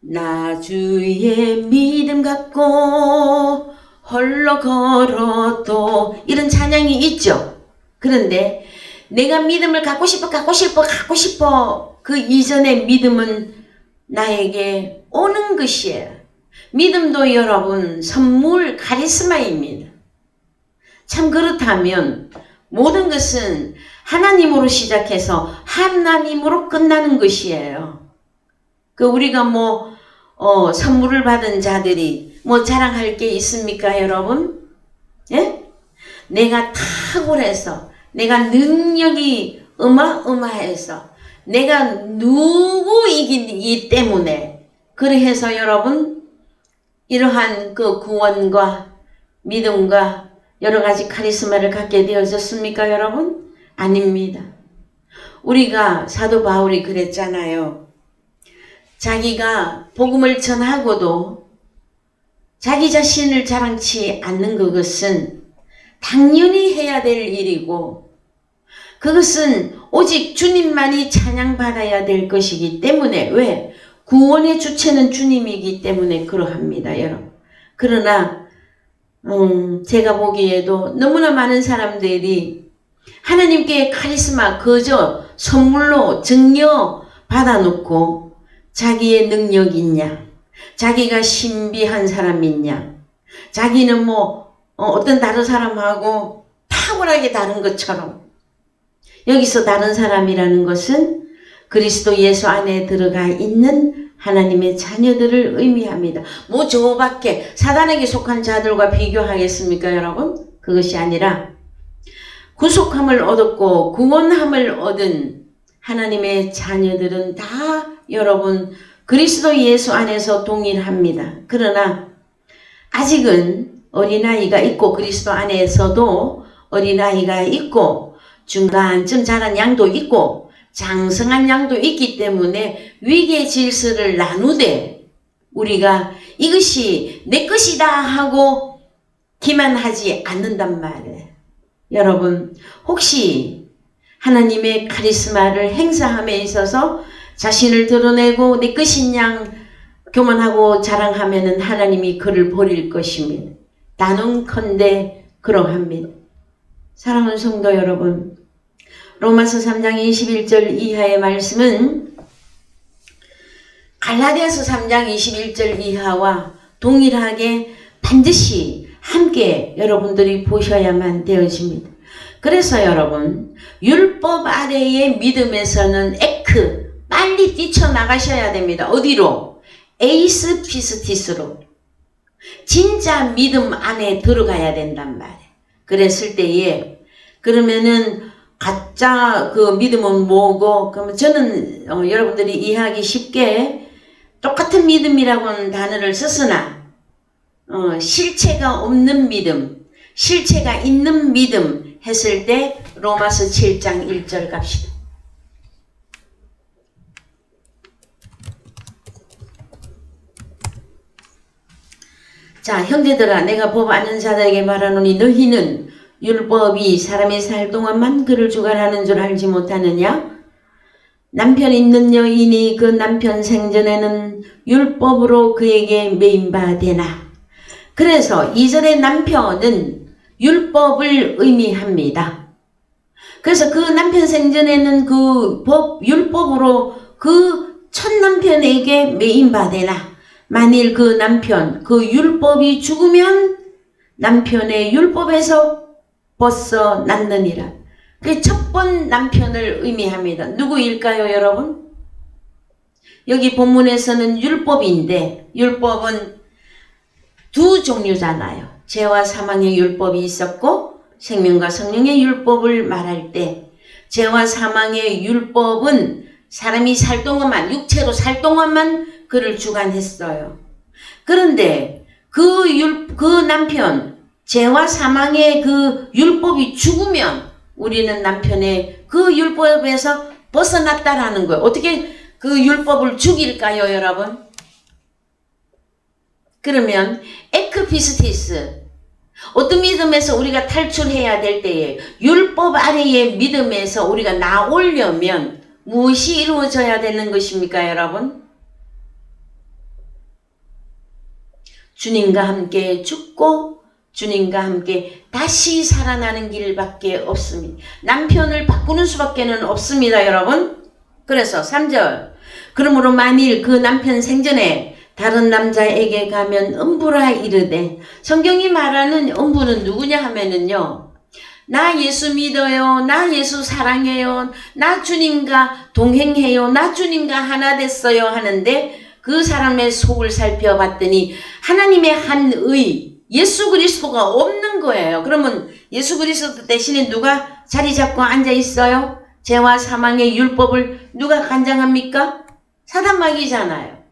나 주의 믿음 갖고 홀로 걸어도 이런 찬양이 있죠. 그런데 내가 믿음을 갖고 싶어 그 이전의 믿음은 나에게 오는 것이에요. 믿음도 여러분 선물 카리스마입니다. 참 그렇다면 모든 것은 하나님으로 시작해서 하나님으로 끝나는 것이에요. 그 우리가 선물을 받은 자들이 자랑할 게 있습니까, 여러분? 예? 내가 탁월해서, 내가 능력이 어마어마해서, 내가 누구이기 때문에, 그래서 여러분, 이러한 그 구원과 믿음과 여러 가지 카리스마를 갖게 되어졌습니까, 여러분? 아닙니다. 우리가 사도 바울이 그랬잖아요. 자기가 복음을 전하고도 자기 자신을 자랑치 않는 그것은 당연히 해야 될 일이고 그것은 오직 주님만이 찬양받아야 될 것이기 때문에 왜? 구원의 주체는 주님이기 때문에 그러합니다, 여러분. 그러나 제가 보기에도 너무나 많은 사람들이 하나님께 카리스마 그저 선물로 증여 받아놓고 자기의 능력이 있냐, 자기가 신비한 사람이냐, 자기는 어떤 다른 사람하고 탁월하게 다른 것처럼 여기서 다른 사람이라는 것은 그리스도 예수 안에 들어가 있는 하나님의 자녀들을 의미합니다. 저밖에 사단에게 속한 자들과 비교하겠습니까, 여러분? 그것이 아니라 구속함을 얻었고 구원함을 얻은 하나님의 자녀들은 다 여러분 그리스도 예수 안에서 동일합니다. 그러나 아직은 어린아이가 있고 그리스도 안에서도 어린아이가 있고 중간쯤 자란 양도 있고 장성한 양도 있기 때문에 위계 질서를 나누되 우리가 이것이 내 것이다 하고 기만하지 않는단 말이에요. 여러분 혹시 하나님의 카리스마를 행사함에 있어서 자신을 드러내고 내 것인 양 교만하고 자랑하면은 하나님이 그를 버릴 것입니다. 단언컨대 그러합니다. 사랑하는 성도 여러분, 로마서 3장 21절 이하의 말씀은 갈라디아서 3장 21절 이하와 동일하게 반드시 함께 여러분들이 보셔야만 되어집니다. 그래서 여러분, 율법 아래의 믿음에서는 빨리 뛰쳐나가셔야 됩니다. 어디로? 에이스 피스티스로. 진짜 믿음 안에 들어가야 된단 말이에요. 그랬을 때에 그러면은 가짜 그 믿음은 뭐고? 그러면 저는 여러분들이 이해하기 쉽게 똑같은 믿음이라고는 단어를 썼으나 실체가 없는 믿음, 실체가 있는 믿음 했을 때 로마서 7장 1절 갑시다. 자, 형제들아, 내가 법 아는 자들에게 말하노니 너희는 율법이 사람이 살 동안만 그를 주관하는 줄 알지 못하느냐? 남편 있는 여인이 그 남편 생전에는 율법으로 그에게 매인 바 되나? 그래서 2절의 남편은 율법을 의미합니다. 그래서 그 남편 생전에는 그 율법으로 그 첫 남편에게 매인 바 되나? 만일 그 남편, 그 율법이 죽으면 남편의 율법에서 벗어났느니라. 그 첫 번 남편을 의미합니다. 누구일까요, 여러분? 여기 본문에서는 율법인데, 율법은 두 종류잖아요. 죄와 사망의 율법이 있었고, 생명과 성령의 율법을 말할 때, 죄와 사망의 율법은 사람이 살 동안만, 육체로 살 동안만 그를 주관했어요. 그런데 그 남편, 죄와 사망의 그 율법이 죽으면 우리는 남편의 그 율법에서 벗어났다라는 거예요. 어떻게 그 율법을 죽일까요, 여러분? 그러면 에크피스티스, 어떤 믿음에서 우리가 탈출해야 될 때에 율법 아래의 믿음에서 우리가 나오려면 무엇이 이루어져야 되는 것입니까, 여러분? 주님과 함께 죽고 주님과 함께 다시 살아나는 길밖에 없습니다. 남편을 바꾸는 수밖에 없습니다, 여러분. 그래서 3절, 그러므로 만일 그 남편 생전에 다른 남자에게 가면 음부라 이르되, 성경이 말하는 음부는 누구냐 하면은요, 나 예수 믿어요, 나 예수 사랑해요, 나 주님과 동행해요, 나 주님과 하나 됐어요 하는데 그 사람의 속을 살펴봤더니 하나님의 한 의, 예수 그리스도가 없는 거예요. 그러면 예수 그리스도 대신에 누가 자리 잡고 앉아 있어요? 죄와 사망의 율법을 누가 관장합니까? 사단마귀잖아요.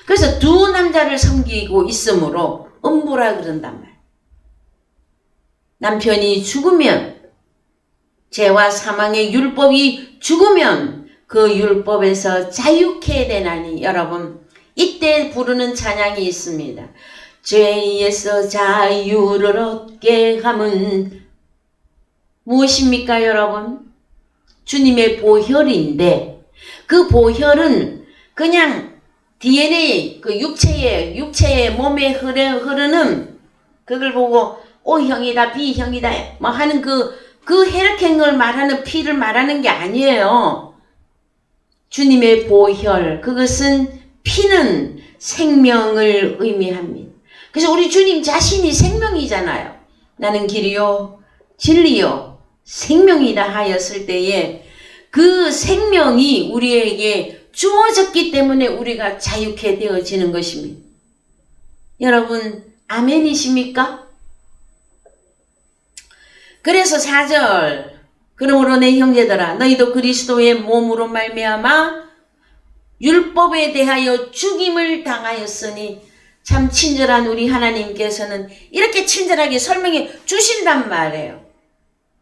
그래서 두 남자를 섬기고 있으므로 음부라 그런단 말이에요. 남편이 죽으면, 죄와 사망의 율법이 죽으면 그 율법에서 자유케 되나니, 여러분, 이때 부르는 찬양이 있습니다. 죄에서 자유를 얻게 함은 무엇입니까, 여러분? 주님의 보혈인데, 그 보혈은 그냥 DNA, 그 육체의 몸에 흐르는 그걸 보고 O형이다, B형이다, 뭐 하는 그 혈액형을 말하는 피를 말하는 게 아니에요. 주님의 보혈, 그것은 피는 생명을 의미합니다. 그래서 우리 주님 자신이 생명이잖아요. 나는 길이요, 진리요, 생명이다 하였을 때에 그 생명이 우리에게 주어졌기 때문에 우리가 자유케 되어지는 것입니다. 여러분, 아멘이십니까? 그래서 4절, 그러므로 내 형제들아, 너희도 그리스도의 몸으로 말미암아 율법에 대하여 죽임을 당하였으니, 참 친절한 우리 하나님께서는 이렇게 친절하게 설명해 주신단 말이에요.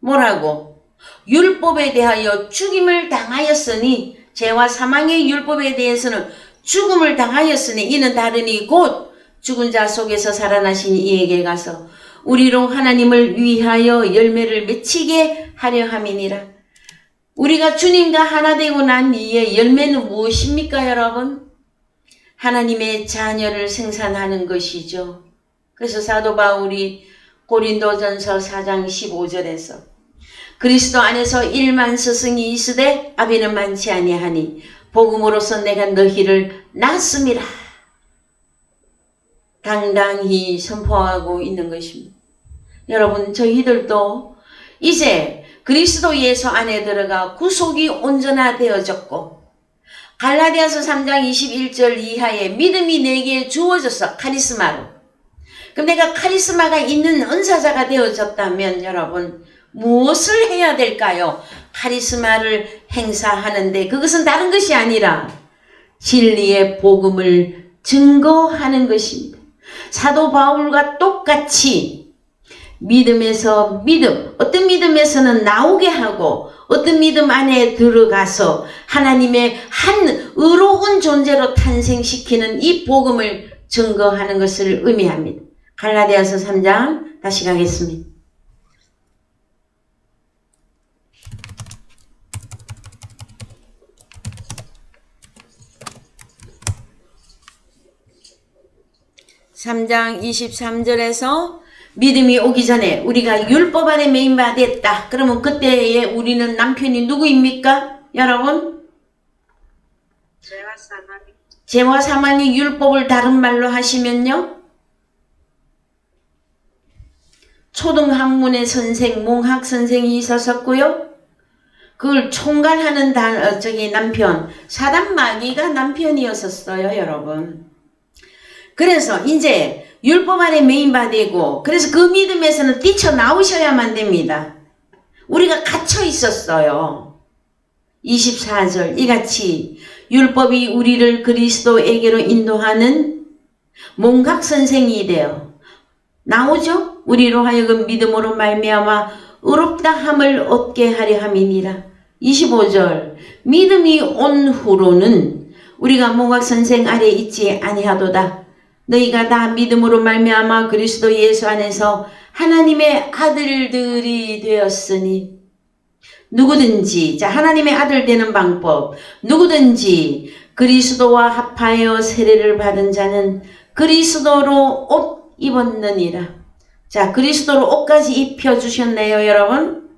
뭐라고? 율법에 대하여 죽임을 당하였으니, 죄와 사망의 율법에 대해서는 죽음을 당하였으니, 이는 다르니 곧 죽은 자 속에서 살아나신 이에게 가서 우리로 하나님을 위하여 열매를 맺히게 하려 함이니라. 우리가 주님과 하나 되고 난 이에 열매는 무엇입니까, 여러분? 하나님의 자녀를 생산하는 것이죠. 그래서 사도 바울이 고린도전서 4장 15절에서 그리스도 안에서 1만 스승이 있으되 아비는 많지 아니하니 복음으로서 내가 너희를 낳았음이라. 당당히 선포하고 있는 것입니다. 여러분, 저희들도 이제 그리스도 예수 안에 들어가 구속이 온전화되어졌고 갈라디아서 3장 21절 이하에 믿음이 내게 주어졌어. 카리스마로. 그럼 내가 카리스마가 있는 은사자가 되어졌다면 여러분 무엇을 해야 될까요? 카리스마를 행사하는데 그것은 다른 것이 아니라 진리의 복음을 증거하는 것입니다. 사도 바울과 똑같이 믿음에서 믿음, 어떤 믿음에서는 나오게 하고 어떤 믿음 안에 들어가서 하나님의 한 의로운 존재로 탄생시키는 이 복음을 증거하는 것을 의미합니다. 갈라디아서 3장 다시 가겠습니다. (3장) 23절에서 믿음이 오기 전에 우리가 율법 아래 매인바 됐다. 그러면 그때에 우리는 남편이 누구입니까? 여러분? 죄와 사망이 율법을 다른 말로 하시면요. 초등학문의 선생, 몽학 선생이 있었었고요. 그걸 총괄하는 남편, 사단 마귀가 남편이었었어요, 여러분. 그래서 이제 율법 아래 매인바 되고, 그래서 그 믿음에서는 뛰쳐나오셔야만 됩니다. 우리가 갇혀 있었어요. 24절 이같이 율법이 우리를 그리스도에게로 인도하는 몽각 선생이 되어 나오죠. 우리로 하여금 믿음으로 말미암아 의롭다 함을 얻게 하려 함이니라. 25절 믿음이 온 후로는 우리가 몽각 선생 아래 있지 아니하도다. 너희가 다 믿음으로 말미암아 그리스도 예수 안에서 하나님의 아들들이 되었으니 누구든지 하나님의 아들 되는 방법 누구든지 그리스도와 합하여 세례를 받은 자는 그리스도로 옷 입었느니라. 자, 그리스도로 옷까지 입혀주셨네요, 여러분.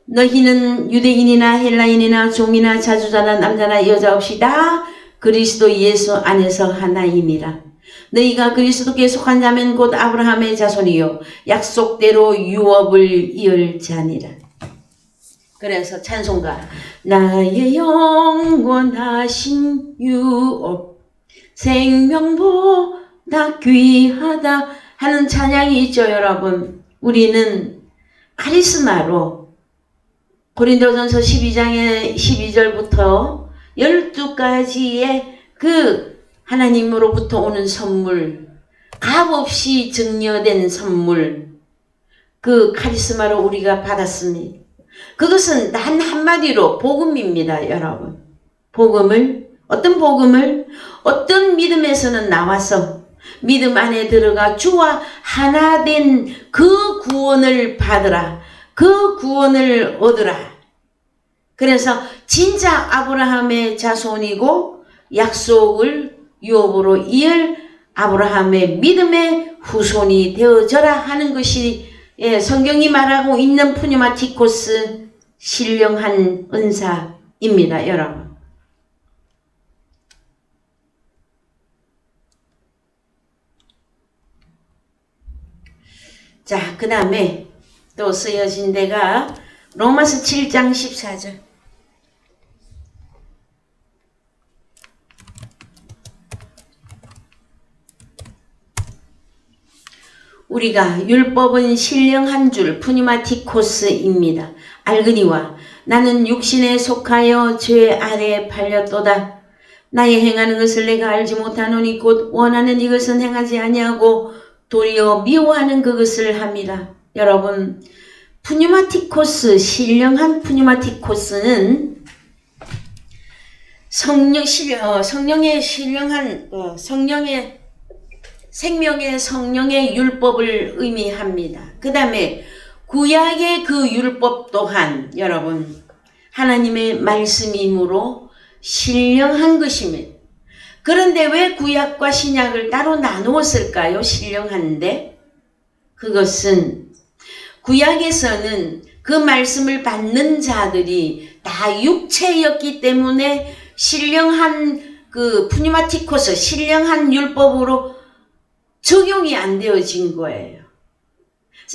너희는 유대인이나 헬라인이나 종이나 자주자나 남자나 여자 없이 다 그리스도 예수 안에서 하나이니라. 너희가 그리스도께 속한 자면 곧 아브라함의 자손이요 약속대로 유업을 이을 자니라. 그래서 찬송가 나의 영원하신 유업 생명보다 귀하다 하는 찬양이 있죠, 여러분. 우리는 카리스마로 고린도전서 12장의 12절부터 12가지의 그 하나님으로부터 오는 선물, 값없이 증여된 선물, 그 카리스마로 우리가 받았습니다. 그것은 단 한마디로 복음입니다, 여러분. 어떤 믿음에서는 나와서 믿음 안에 들어가 주와 하나 된 그 구원을 받으라. 그 구원을 얻으라. 그래서 진짜 아브라함의 자손이고 약속을 유업으로 이을 아브라함의 믿음의 후손이 되어져라 하는 것이 성경이 말하고 있는 푸뉴마티코스 신령한 은사입니다, 여러분. 자, 그 다음에 또 쓰여진 데가 로마서 7장 14절. 우리가 율법은 신령한 줄 푸니마티코스입니다. 알거니와 나는 육신에 속하여 죄 아래에 팔렸도다. 나의 행하는 것을 내가 알지 못하노니 곧 원하는 이것은 행하지 아니하고 도리어 미워하는 그것을 함이라. 여러분, 푸뉴마티코스, 신령한 푸뉴마티코스는 성령의 신령한 성령의 생명의 성령의 율법을 의미합니다. 그 다음에 구약의 그 율법 또한 여러분 하나님의 말씀이므로 신령한 것입니다. 그런데 왜 구약과 신약을 따로 나누었을까요? 신령한데 그것은 구약에서는 그 말씀을 받는 자들이 다 육체였기 때문에 신령한 그 푸니마티코스, 신령한 율법으로 적용이 안 되어진 거예요.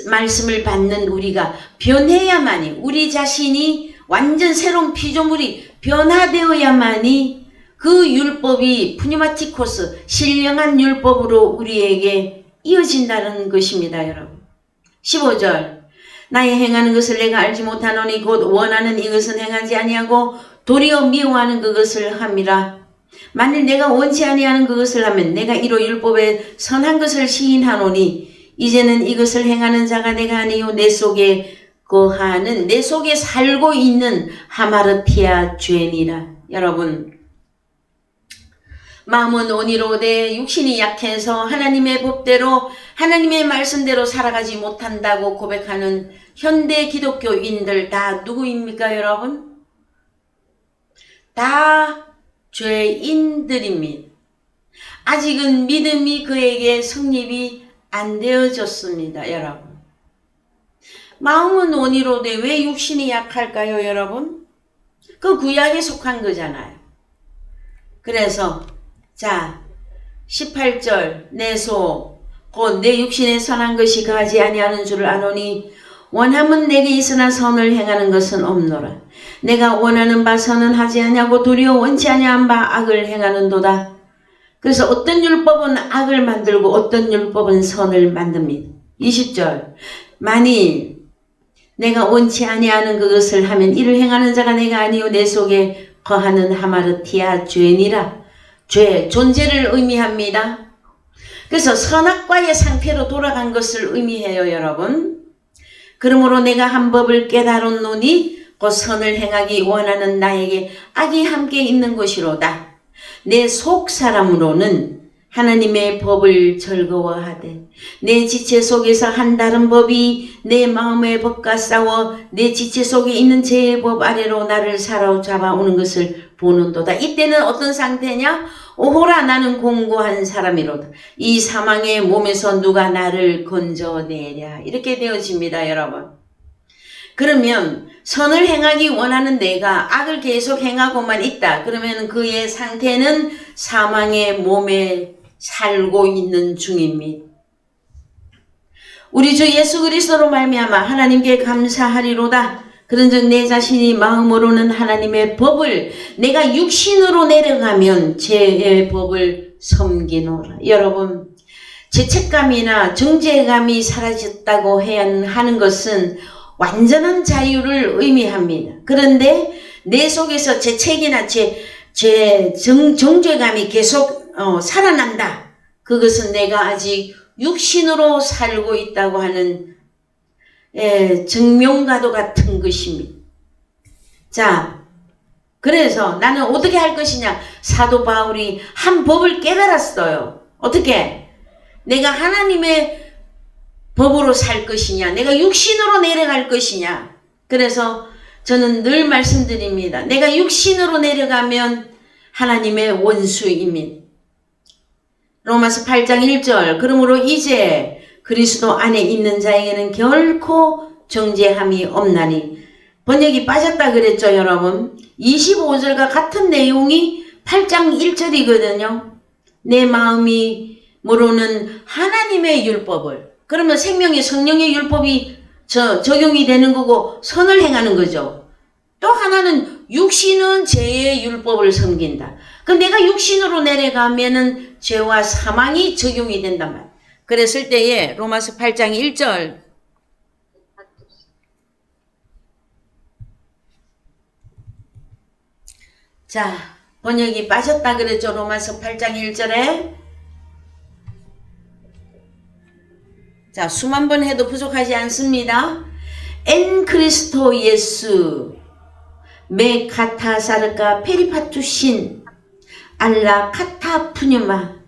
말씀을 받는 우리가 변해야만이, 우리 자신이 완전 새로운 피조물이 변화되어야만이 그 율법이 푸니마티코스, 신령한 율법으로 우리에게 이어진다는 것입니다, 여러분. 15절. 나의 행하는 것을 내가 알지 못하노니 곧 원하는 이것은 행하지 아니하고 도리어 미워하는 그것을 함이라. 만일 내가 원치 아니하는 그것을 하면 내가 이로 율법에 선한 것을 시인하노니 이제는 이것을 행하는 자가 내가 아니요 내 속에 거하는, 내 속에 살고 있는 하마르티아 죄니라. 여러분, 마음은 온이로되 육신이 약해서 하나님의 법대로, 하나님의 말씀대로 살아가지 못한다고 고백하는 현대 기독교인들 다 누구입니까, 여러분? 다 죄인들입니다. 아직은 믿음이 그에게 성립이 안 되어졌습니다, 여러분. 마음은 온이로되 왜 육신이 약할까요, 여러분? 그 구약에 속한 거잖아요. 그래서 자, 18절. 내 소 곧 내 육신에 선한 것이 가지 아니하는 줄을 아노니 원함은 내게 있으나 선을 행하는 것은 없노라. 내가 원하는 바 선은 하지 아니하고 도리어 원치 아니한 바 악을 행하는도다. 그래서 어떤 율법은 악을 만들고 어떤 율법은 선을 만듭니다. 20절. 만일 내가 원치 아니하는 그것을 하면 이를 행하는 자가 내가 아니요 내 속에 거하는 하마르티아 죄니라. 죄, 존재를 의미합니다. 그래서 선악과의 상태로 돌아간 것을 의미해요, 여러분. 그러므로 내가 한 법을 깨달았노니 곧 선을 행하기 원하는 나에게 악이 함께 있는 것이로다. 내 속 사람으로는 하나님의 법을 즐거워하되 내 지체 속에서 한 다른 법이 내 마음의 법과 싸워 내 지체 속에 있는 죄의 법 아래로 나를 사로잡아 오는 것을 보는도다. 이때는 어떤 상태냐? 오호라 나는 공고한 사람이로다. 이 사망의 몸에서 누가 나를 건져내랴. 이렇게 되어집니다, 여러분. 그러면 선을 행하기 원하는 내가 악을 계속 행하고만 있다. 그러면 그의 상태는 사망의 몸에 살고 있는 중입니다. 우리 주 예수 그리스도로 말미암아 하나님께 감사하리로다. 그런즉 내 자신이 마음으로는 하나님의 법을 내가 육신으로 내려가면 죄의 법을 섬기노라. 여러분, 죄책감이나 정죄감이 사라졌다고 하는 것은 완전한 자유를 의미합니다. 그런데 내 속에서 죄책이나 정죄감이 계속 살아난다. 그것은 내가 아직 육신으로 살고 있다고 하는 증명과도 같은 것입니다. 자, 그래서 나는 어떻게 할 것이냐? 사도 바울이 한 법을 깨달았어요. 어떻게? 내가 하나님의 법으로 살 것이냐? 내가 육신으로 내려갈 것이냐? 그래서 저는 늘 말씀드립니다. 내가 육신으로 내려가면 하나님의 원수입니다. 로마서 8장 1절. 그러므로 이제 그리스도 안에 있는 자에게는 결코 정죄함이 없나니. 번역이 빠졌다 그랬죠, 여러분. 25절과 같은 내용이 8장 1절이거든요. 내 마음이 모르는 하나님의 율법을. 그러면 생명의 성령의 율법이 적용이 되는 거고 선을 행하는 거죠. 또 하나는 육신은 죄의 율법을 섬긴다. 그럼 내가 육신으로 내려가면은 죄와 사망이 적용이 된단 말이에요. 그랬을 때에 로마서 8장 1절. 자, 번역이 빠졌다 그랬죠. 로마서 8장 1절에. 자, 수만 번 해도 부족하지 않습니다. 엔 크리스토 예수 메 카타사르카 페리파투신 알라 카타푸뉴마.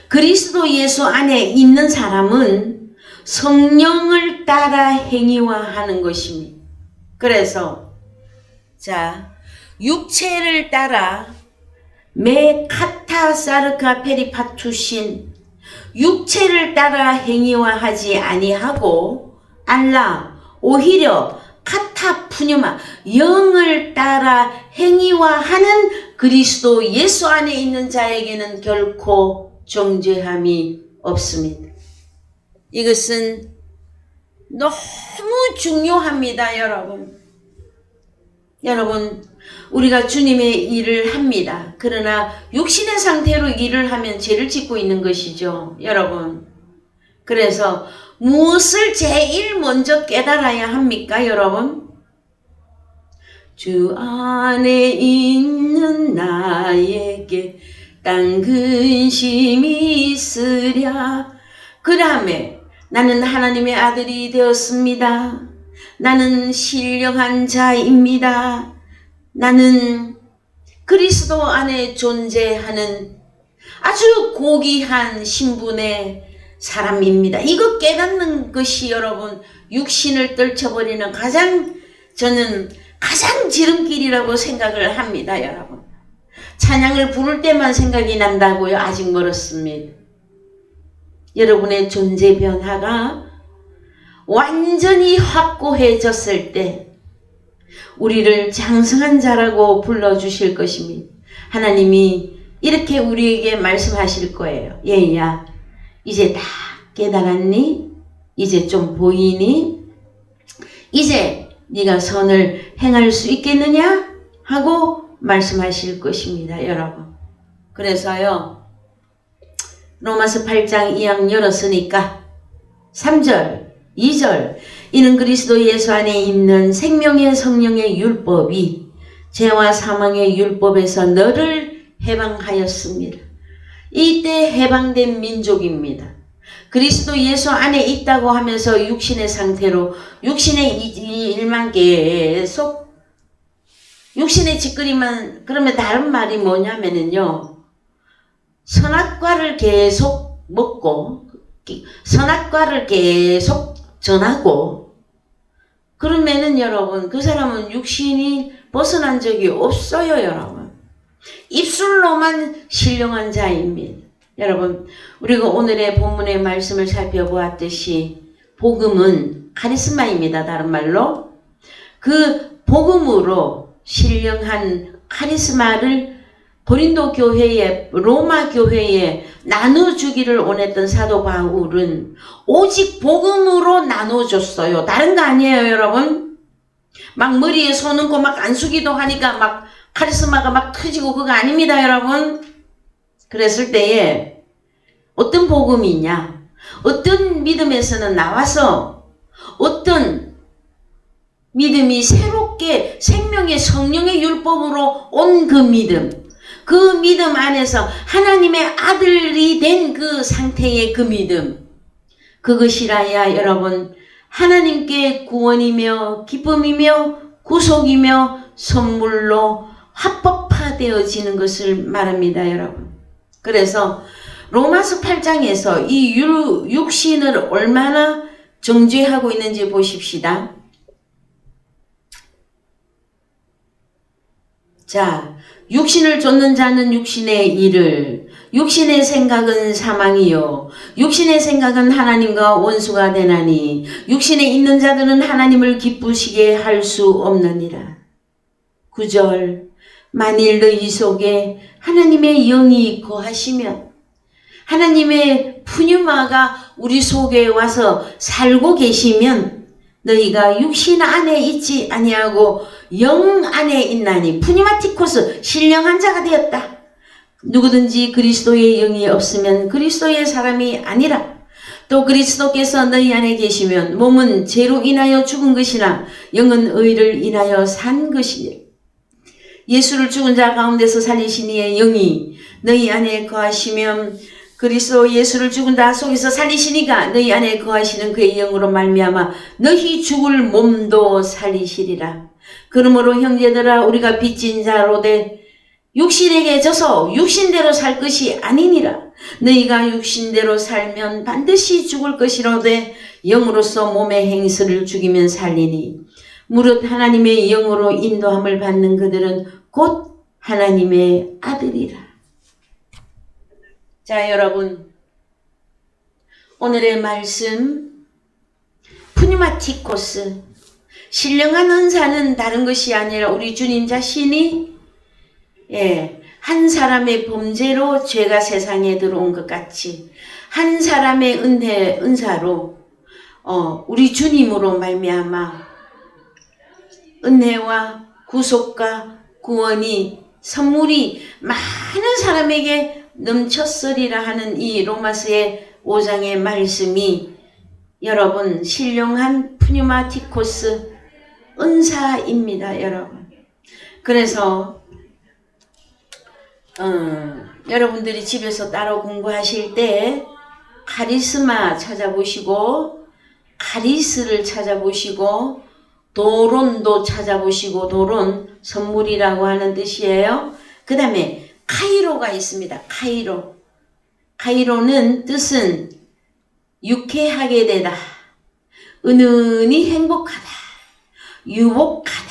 그리스도 예수 안에 있는 사람은 성령을 따라 행위화하는 것입니다. 그래서 자, 육체를 따라 메 카타사르카 페리파투신, 육체를 따라 행위화하지 아니하고 알라 오히려 카타 푸뉴마, 영을 따라 행위화하는 그리스도 예수 안에 있는 자에게는 결코 정죄함이 없습니다. 이것은 너무 중요합니다, 여러분. 여러분, 우리가 주님의 일을 합니다. 그러나 육신의 상태로 일을 하면 죄를 짓고 있는 것이죠, 여러분. 그래서 무엇을 제일 먼저 깨달아야 합니까, 여러분? 주 안에 있는 나에게 딴 근심이 있으랴. 그 다음에 나는 하나님의 아들이 되었습니다. 나는 신령한 자입니다. 나는 그리스도 안에 존재하는 아주 고귀한 신분의 사람입니다. 이거 깨닫는 것이 여러분 육신을 떨쳐버리는 저는 가장 지름길이라고 생각을 합니다, 여러분. 찬양을 부를 때만 생각이 난다고요? 아직 멀었습니다. 여러분의 존재 변화가 완전히 확고해졌을 때 우리를 장성한 자라고 불러주실 것입니다. 하나님이 이렇게 우리에게 말씀하실 거예요. 얘야, 이제 다 깨달았니? 이제 좀 보이니? 이제 네가 선을 행할 수 있겠느냐? 하고 말씀하실 것입니다, 여러분. 그래서요, 로마서 8장 2장 열었으니까 3절, 2절, 이는 그리스도 예수 안에 있는 생명의 성령의 율법이 죄와 사망의 율법에서 너를 해방하였습니다. 이때 해방된 민족입니다. 그리스도 예수 안에 있다고 하면서 육신의 상태로 육신의 일만 계속 육신의 짓거리만, 그러면 다른 말이 뭐냐면요, 선악과를 계속 먹고 선악과를 계속 전하고 그러면은 여러분 그 사람은 육신이 벗어난 적이 없어요, 여러분. 입술로만 신령한 자입니다. 여러분, 우리가 오늘의 본문의 말씀을 살펴보았듯이 복음은 카리스마입니다. 다른 말로 그 복음으로 신령한 카리스마를 고린도 교회에, 로마 교회에 나눠주기를 원했던 사도 바울은 오직 복음으로 나눠줬어요. 다른 거 아니에요, 여러분. 막 머리에 손 얹고 막 안수기도 하니까 막 카리스마가 막 터지고 그거 아닙니다, 여러분. 그랬을 때에 어떤 복음이 있냐? 어떤 믿음에서는 나와서 어떤 믿음이 새롭게 생명의 성령의 율법으로 온 그 믿음, 그 믿음 안에서 하나님의 아들이 된 그 상태의 그 믿음, 그것이라야 여러분 하나님께 구원이며 기쁨이며 구속이며 선물로 합법화되어지는 것을 말합니다, 여러분. 그래서 로마서 8장에서 이 육신을 얼마나 정죄하고 있는지 보십시다. 자, 육신을 쫓는 자는 육신의 일을, 육신의 생각은 사망이요 육신의 생각은 하나님과 원수가 되나니 육신에 있는 자들은 하나님을 기쁘시게 할 수 없느니라. 9절, 만일 너희 속에 하나님의 영이 거하시면, 하나님의 푸뉴마가 우리 속에 와서 살고 계시면 너희가 육신 안에 있지 아니하고 영 안에 있나니, 푸니마티코스, 신령한 자가 되었다. 누구든지 그리스도의 영이 없으면 그리스도의 사람이 아니라, 또 그리스도께서 너희 안에 계시면 몸은 죄로 인하여 죽은 것이나 영은 의를 인하여 산 것이니라. 예수를 죽은 자 가운데서 살리신 이의 영이 너희 안에 거하시면 그리스도 예수를 죽은 자 속에서 살리시니가 너희 안에 거하시는 그의 영으로 말미암아 너희 죽을 몸도 살리시리라. 그러므로 형제들아, 우리가 빚진 자로되 육신에게 져서 육신대로 살 것이 아니니라. 너희가 육신대로 살면 반드시 죽을 것이로되 영으로서 몸의 행실을 죽이면 살리니, 무릇 하나님의 영으로 인도함을 받는 그들은 곧 하나님의 아들이라. 자, 여러분, 오늘의 말씀 푸니마티코스, 신령한 은사는 다른 것이 아니라 우리 주님 자신이 한 사람의 범죄로 죄가 세상에 들어온 것 같이 한 사람의 은사로 우리 주님으로 말미암아 은혜와 구속과 구원이 선물이 많은 사람에게 넘쳤으리라 하는 이 로마서의 5장의 말씀이 여러분 신령한 푸뉴마티코스 은사입니다. 여러분. 그래서 여러분들이 집에서 따로 공부하실 때 카리스마 찾아보시고 카리스를 찾아보시고 도론도 찾아보시고 도론 선물이라고 하는 뜻이에요. 그 다음에 카이로가 있습니다. 카이로. 카이로는 뜻은 유쾌하게 되다. 은은히 행복하다. 유복하다.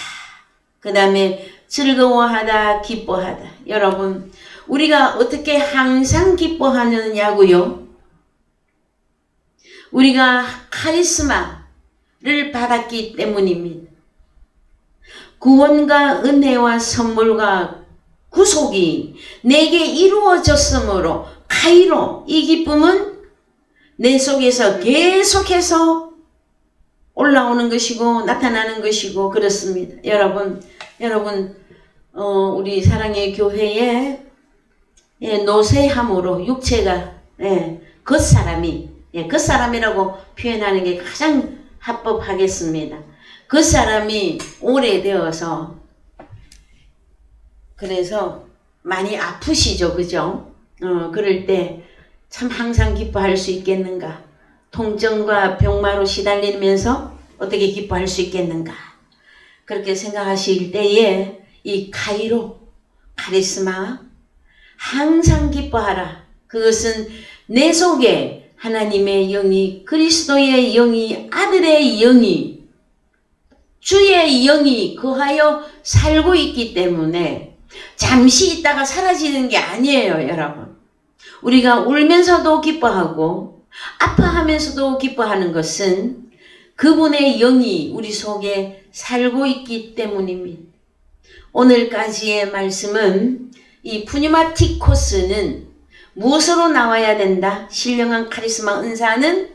그 다음에 즐거워하다. 기뻐하다. 여러분 우리가 어떻게 항상 기뻐하느냐고요? 우리가 카리스마를 받았기 때문입니다. 구원과 은혜와 선물과 구속이 내게 이루어졌으므로 카이로 이 기쁨은 내 속에서 계속해서 올라오는 것이고 나타나는 것이고 그렇습니다. 여러분 우리 사랑의 교회에 노쇠함으로 육체가 겉사람이라고 표현하는 게 가장 합법하겠습니다. 겉사람이 오래되어서 그래서 많이 아프시죠, 그죠? 그럴 때 참 항상 기뻐할 수 있겠는가? 통증과 병마로 시달리면서 어떻게 기뻐할 수 있겠는가? 그렇게 생각하실 때에 이 카이로, 카리스마 항상 기뻐하라. 그것은 내 속에 하나님의 영이 그리스도의 영이 아들의 영이 주의 영이 거하여 살고 있기 때문에 잠시 있다가 사라지는 게 아니에요. 여러분. 우리가 울면서도 기뻐하고 아파하면서도 기뻐하는 것은 그분의 영이 우리 속에 살고 있기 때문입니다. 오늘까지의 말씀은 이 푸뉴마티코스는 무엇으로 나와야 된다? 신령한 카리스마 은사는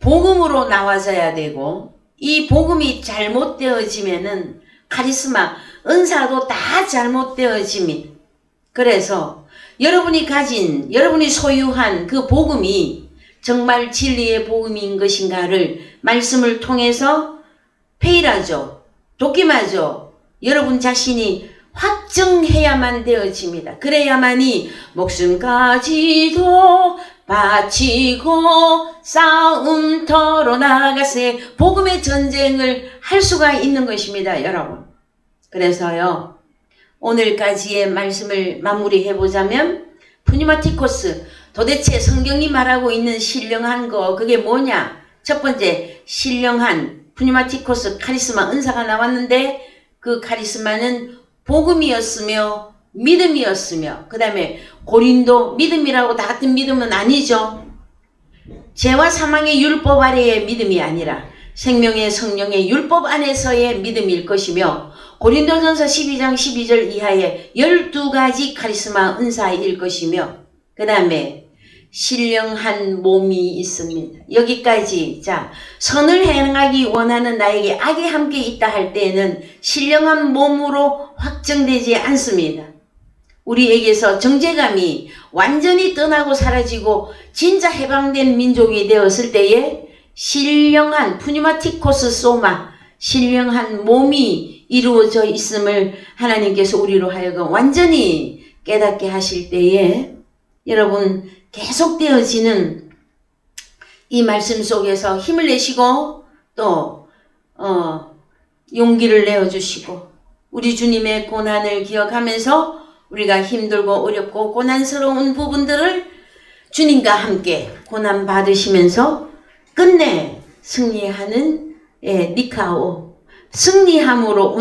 복음으로 나와져야 되고 이 복음이 잘못되어지면은 카리스마 은사도 다 잘못되어집니다. 그래서 여러분이 소유한 그 복음이 정말 진리의 복음인 것인가를 말씀을 통해서 페이라죠. 도끼마죠. 여러분 자신이 확정해야만 되어집니다. 그래야만이 목숨까지도 바치고 싸움터로 나가세 복음의 전쟁을 할 수가 있는 것입니다. 여러분. 그래서요. 오늘까지의 말씀을 마무리해보자면 푸뉴마티코스 도대체 성경이 말하고 있는 신령한 거 그게 뭐냐? 첫 번째 신령한 푸뉴마티코스 카리스마 은사가 나왔는데 그 카리스마는 복음이었으며 믿음이었으며 그 다음에 고린도 믿음이라고 다 같은 믿음은 아니죠. 죄와 사망의 율법 아래의 믿음이 아니라 생명의 성령의 율법 안에서의 믿음일 것이며 고린도전서 12장 12절 이하의 12가지 카리스마 은사일 것이며 그 다음에 신령한 몸이 있습니다. 여기까지. 자, 선을 행하기 원하는 나에게 악이 함께 있다 할 때에는 신령한 몸으로 확정되지 않습니다. 우리에게서 정죄감이 완전히 떠나고 사라지고 진짜 해방된 민족이 되었을 때에 신령한 푸뉴마티코스 소마 신령한 몸이 이루어져 있음을 하나님께서 우리로 하여금 완전히 깨닫게 하실 때에 여러분 계속되어지는 이 말씀 속에서 힘을 내시고 또 용기를 내어주시고 우리 주님의 고난을 기억하면서 우리가 힘들고 어렵고 고난스러운 부분들을 주님과 함께 고난 받으시면서 끝내 승리하는 니카오 승리함으로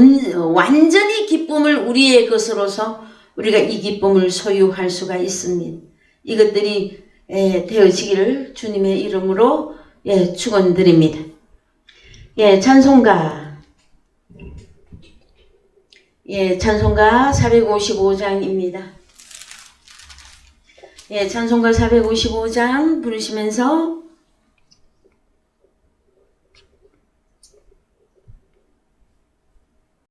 완전히 기쁨을 우리의 것으로서 우리가 이 기쁨을 소유할 수가 있습니다. 이것들이 되어지기를 주님의 이름으로 축원드립니다. 예, 찬송가. 예, 찬송가 455장입니다. 예, 찬송가 455장 부르시면서